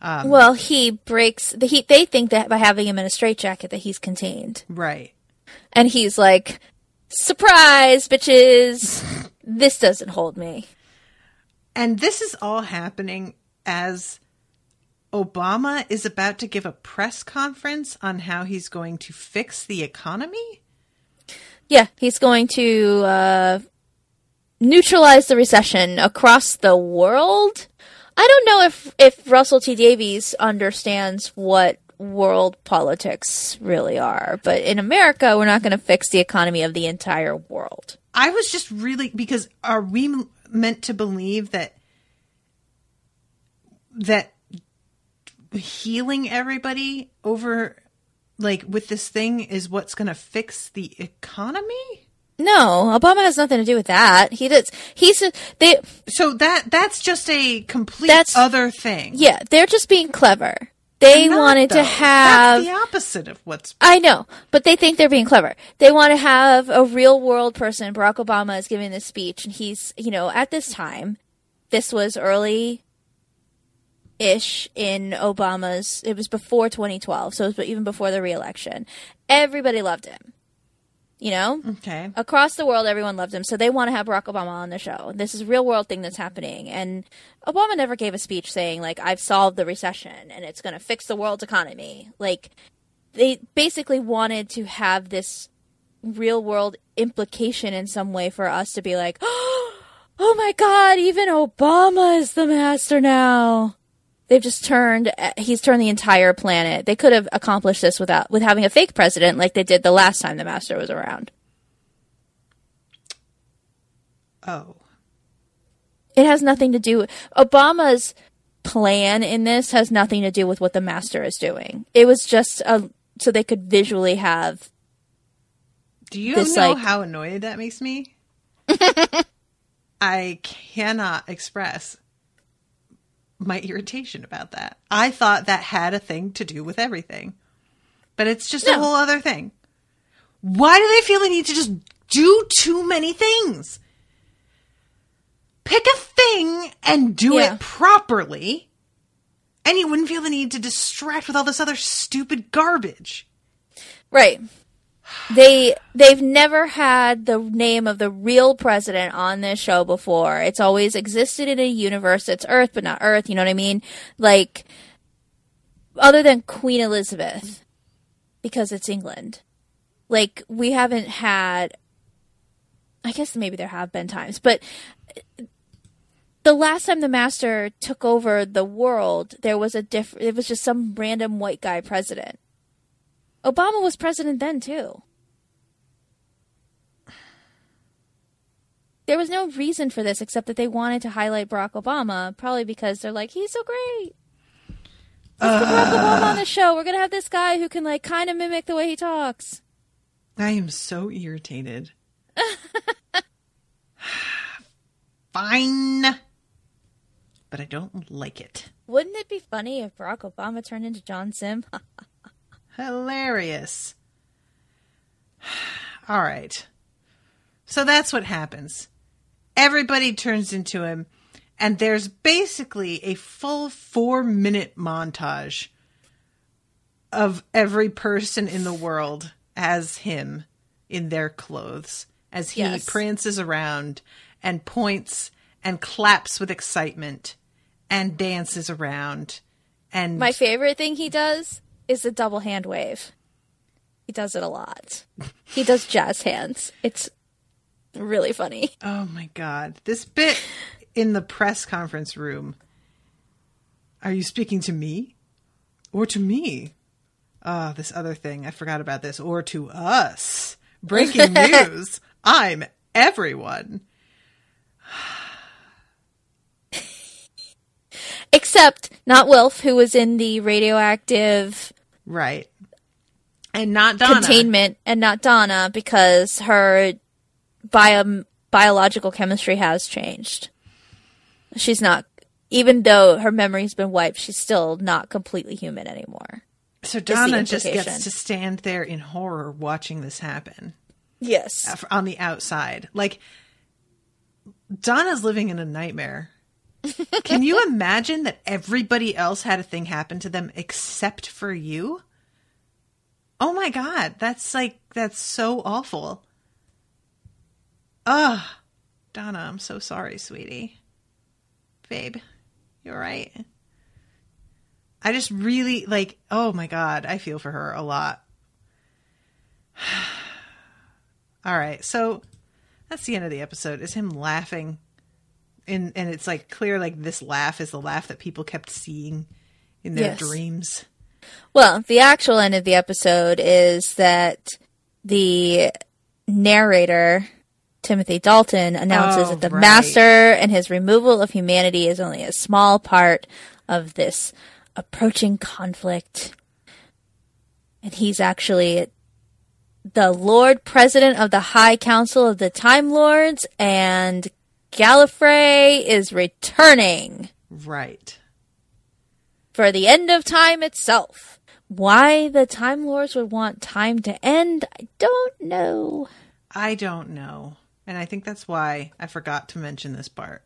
Well, he breaks they think that by having him in a straitjacket that he's contained. Right. And he's like, surprise, bitches. This doesn't hold me. And this is all happening as Obama is about to give a press conference on how he's going to fix the economy. Yeah, he's going to neutralize the recession across the world. I don't know if Russell T. Davies understands what world politics really are, but in America, we're not going to fix the economy of the entire world. I was just really, because are we meant to believe that healing everybody over, like, with this thing is what's going to fix the economy? No, Obama has nothing to do with that. So that's just a complete other thing. Yeah, they're just being clever. They wanted to have... That's the opposite of what's... I know, but they think they're being clever. They want to have a real world person. Barack Obama is giving this speech, and he's, at this time, this was early-ish in Obama's... It was before 2012, so it was even before the re-election. Everybody loved him. Okay. Across the world, everyone loved him. So they want to have Barack Obama on the show. This is a real world thing that's happening. And Obama never gave a speech saying, like, I've solved the recession and it's going to fix the world's economy. Like, they basically wanted to have this real world implication in some way for us to be like, oh my God, even Obama is the master now. They've just he's turned the entire planet. They could have accomplished this with having a fake president like they did the last time the master was around. Oh. It has nothing to do with... Obama's plan in this has nothing to do with what the master is doing. It was just so they could visually have... Do you know how annoyed that makes me? I cannot express my irritation about that. I thought that had a thing to do with everything. But it's just a whole other thing. Why do they feel the need to just do too many things? Pick a thing and do it properly, and you wouldn't feel the need to distract with all this other stupid garbage. Right. They've never had the name of the real president on this show before. It's always existed in a universe that's Earth, but not Earth. You know what I mean? Like, other than Queen Elizabeth, because it's England. Like, we haven't had... I guess maybe there have been times, but the last time the master took over the world, it was just some random white guy president. Obama was president then, too. There was no reason for this except that they wanted to highlight Barack Obama, probably because they're like, he's so great. Let's put Barack Obama on the show. We're going to have this guy who can, like, kind of mimic the way he talks. I am so irritated. Fine. But I don't like it. Wouldn't it be funny if Barack Obama turned into John Sim? Hilarious. All right. So that's what happens. Everybody turns into him, and there's basically a full 4-minute montage of every person in the world as him in their clothes as he prances around and points and claps with excitement and dances around. And my favorite thing he does is the double hand wave. He does it a lot. He does jazz hands. It's really funny. Oh my God. This bit in the press conference room. Are you speaking to me? Or to me? Oh, this other thing. I forgot about this. Or to us. Breaking news. I'm everyone. Except not Wilf, who was in the radioactive... Right. And not Donna. Containment, and not Donna, because her biological chemistry has changed. She's not... Even though her memory's been wiped, she's still not completely human anymore. So Donna just gets to stand there in horror watching this happen. Yes. On the outside. Like, Donna's living in a nightmare. Can you imagine that everybody else had a thing happen to them except for you? Oh my God. That's so awful. Ugh. Donna, I'm so sorry, sweetie. Babe, you're right. I just really, oh my God, I feel for her a lot. All right, so that's the end of the episode, is him laughing. And it's clear this laugh is the laugh that people kept seeing in their dreams. Well, the actual end of the episode is that the narrator, Timothy Dalton, announces that the Master and his removal of humanity is only a small part of this approaching conflict. And he's actually the Lord President of the High Council of the Time Lords, and Gallifrey is returning. Right. For the end of time itself. Why the Time Lords would want time to end, I don't know. I don't know. And I think that's why I forgot to mention this part.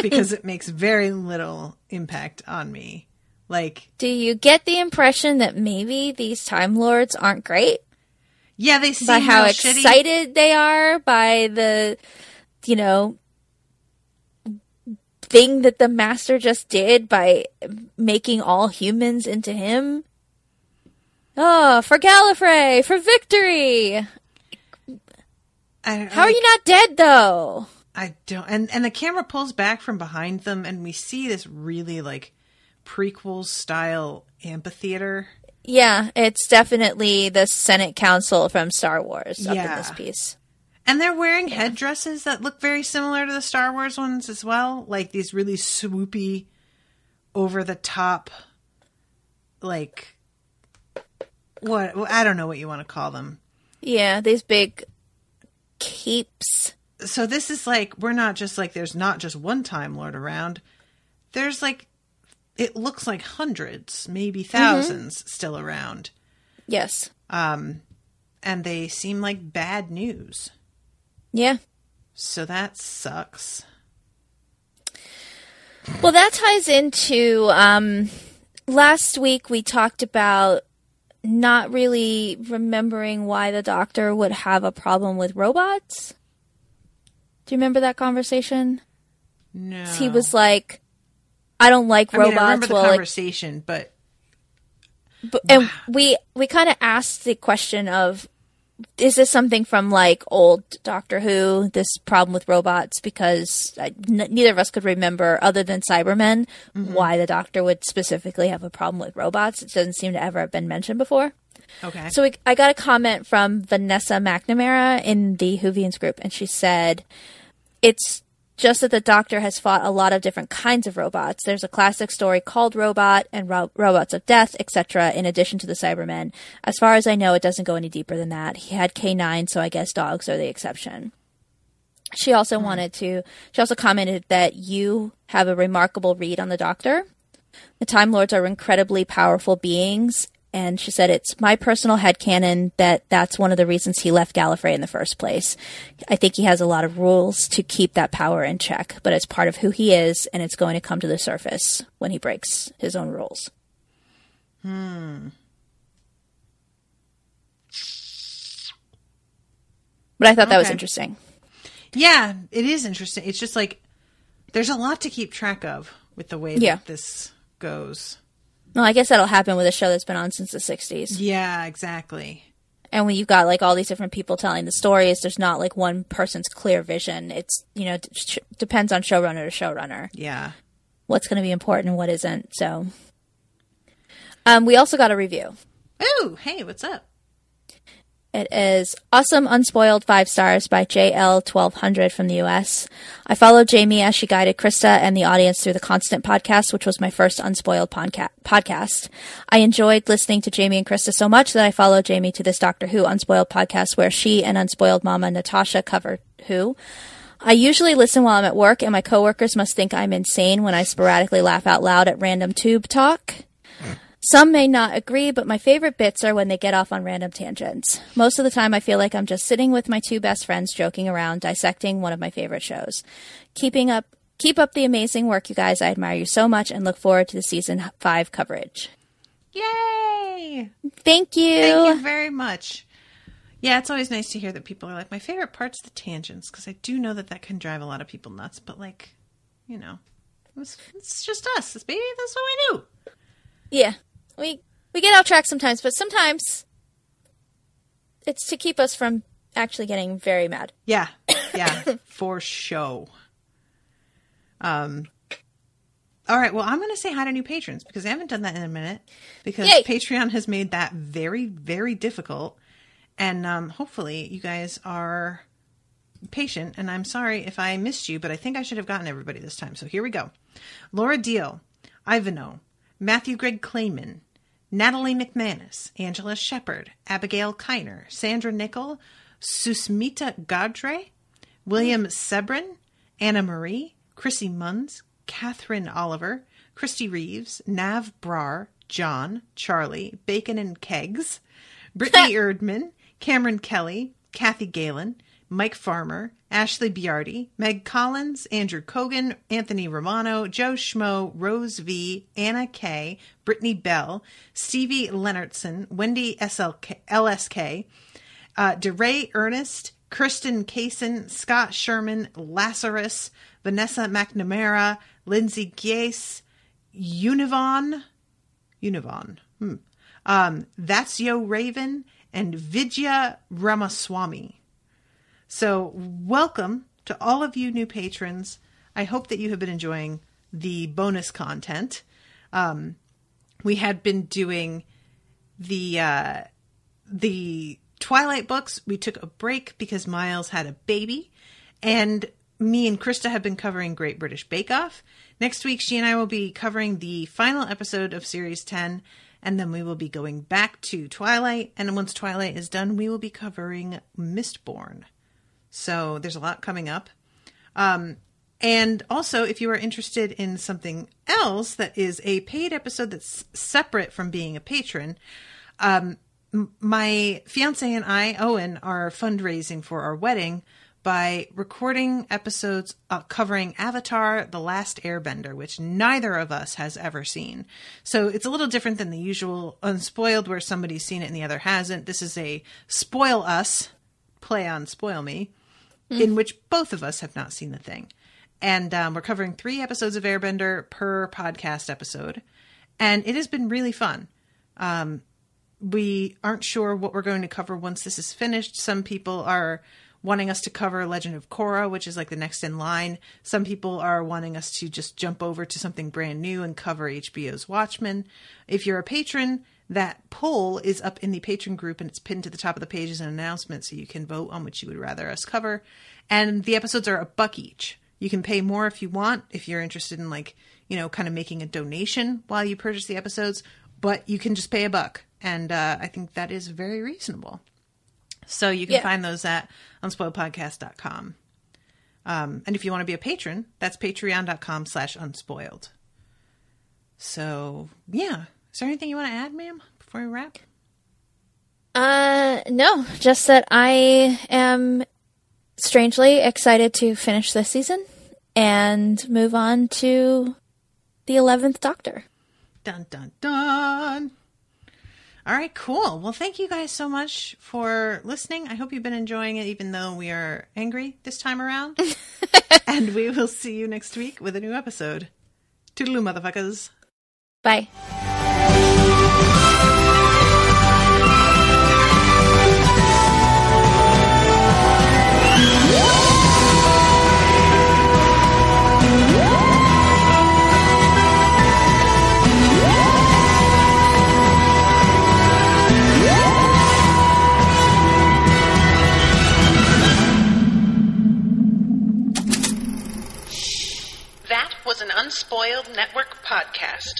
Because it makes very little impact on me. Do you get the impression that maybe these Time Lords aren't great? Yeah, they seem by how shitty. Excited they are by the, thing that the Master just did by making all humans into him. Oh, for Gallifrey, for victory! How are you not dead, though? I don't... And the camera pulls back from behind them, and we see this really, prequel-style amphitheater. Yeah, it's definitely the Senate Council from Star Wars up in this piece. And they're wearing headdresses that look very similar to the Star Wars ones as well. These really swoopy, over-the-top, what? I don't know what you want to call them. Yeah, these big capes. So this is we're not just there's not just one Time Lord around. There's it looks like hundreds, maybe thousands still around. Yes. And they seem like bad news. Yeah. So that sucks. Well, that ties into last week we talked about not really remembering why the Doctor would have a problem with robots. Do you remember that conversation? No. He was like, I don't like robots. I remember the conversation, but... And we kind of asked the question of, is this something from old Doctor Who, this problem with robots? Because neither of us could remember, other than Cybermen, why the Doctor would specifically have a problem with robots. It doesn't seem to ever have been mentioned before. Okay. So I got a comment from Vanessa McNamara in the Whovians group, and she said, it's just that the Doctor has fought a lot of different kinds of robots. There's a classic story called Robot and Robots of Death, etc., in addition to the Cybermen. As far as I know, it doesn't go any deeper than that. He had K9, so I guess dogs are the exception. She also commented that you have a remarkable read on the Doctor. The Time Lords are incredibly powerful beings, and she said it's my personal headcanon that that's one of the reasons he left Gallifrey in the first place. I think he has a lot of rules to keep that power in check, but it's part of who he is, and it's going to come to the surface when he breaks his own rules. But I thought that was interesting. Yeah, it is interesting. It's just like there's a lot to keep track of with the way that this goes. Well, I guess that'll happen with a show that's been on since the 60s. Yeah, exactly. And when you've got like all these different people telling the stories, there's not like one person's clear vision. It's, you know, depends on showrunner to showrunner. Yeah. What's going to be important and what isn't. So, we also got a review. Ooh, hey, what's up? It is Awesome Unspoiled 5 stars by JL1200 from the US. I followed Jamie as she guided Krista and the audience through the Constant podcast, which was my first Unspoiled podcast. I enjoyed listening to Jamie and Krista so much that I followed Jamie to this Doctor Who Unspoiled podcast where she and Unspoiled Mama Natasha covered Who. I usually listen while I'm at work, and my coworkers must think I'm insane when I sporadically laugh out loud at random tube talk. Some may not agree, but my favorite bits are when they get off on random tangents. Most of the time, I feel like I'm just sitting with my two best friends joking around, dissecting one of my favorite shows. Keep up the amazing work, you guys. I admire you so much and look forward to the season 5 coverage. Yay! Thank you. Thank you very much. Yeah, it's always nice to hear that people are like, my favorite part's the tangents, because I do know that can drive a lot of people nuts, but like, you know, it's just us. It's baby, that's what we do. Yeah. We get off track sometimes, but sometimes it's to keep us from actually getting very mad. Yeah, for show. All right, well, I'm going to say hi to new patrons because I haven't done that in a minute because Patreon has made that very, very difficult. And hopefully you guys are patient. And I'm sorry if I missed you, but I think I should have gotten everybody this time. So here we go. Laura Deal, Ivano, Matthew Greg Clayman, Natalie McManus, Angela Shepard, Abigail Kiner, Sandra Nickel, Susmita Gadre, William Sebrin, Anna Marie, Chrissy Munns, Catherine Oliver, Christy Reeves, Nav Brar, John, Charlie, Bacon and Kegs, Brittany Erdman, Cameron Kelly, Kathy Galen, Mike Farmer, Ashley Biardi, Meg Collins, Andrew Kogan, Anthony Romano, Joe Schmo, Rose V, Anna K, Brittany Bell, Stevie Leonardson, Wendy LSK, DeRay Ernest, Kristen Kaysen, Scott Sherman, Lazarus, Vanessa McNamara, Lindsay Gies, Univon, That's Yo Raven, and Vidya Ramaswamy. So welcome to all of you new patrons. I hope that you have been enjoying the bonus content. We had been doing the Twilight books. We took a break because Miles had a baby, and me and Krista have been covering Great British Bake Off. Next week, she and I will be covering the final episode of Series 10, and then we will be going back to Twilight. And once Twilight is done, we will be covering Mistborn. So there's a lot coming up. And also, if you are interested in something else that is a paid episode that's separate from being a patron, my fiance and I, Owen, are fundraising for our wedding by recording episodes covering Avatar: The Last Airbender, which neither of us has ever seen. So it's a little different than the usual Unspoiled where somebody's seen it and the other hasn't. This is a spoil us, play on spoil me, in which both of us have not seen the thing. And we're covering 3 episodes of Airbender per podcast episode. And it has been really fun. We aren't sure what we're going to cover once this is finished. Some people are wanting us to cover Legend of Korra, which is like the next in line. Some people are wanting us to just jump over to something brand new and cover HBO's Watchmen. If you're a patron, that poll is up in the patron group and it's pinned to the top of the page as an announcement, so you can vote on which you would rather us cover. And the episodes are $1 each. You can pay more if you want, if you're interested in like, you know, kind of making a donation while you purchase the episodes, but you can just pay $1. And I think that is very reasonable. So you can find those at unspoiledpodcast.com. And if you want to be a patron, that's patreon.com/unspoiled. So, yeah. Is there anything you want to add, ma'am, before we wrap? No, just that I am strangely excited to finish this season and move on to the 11th Doctor. Dun, dun, dun. All right, cool. Well, thank you guys so much for listening. I hope you've been enjoying it, even though we are angry this time around. And we will see you next week with a new episode. Toodaloo, motherfuckers. Bye. That was an Unspoiled Network podcast.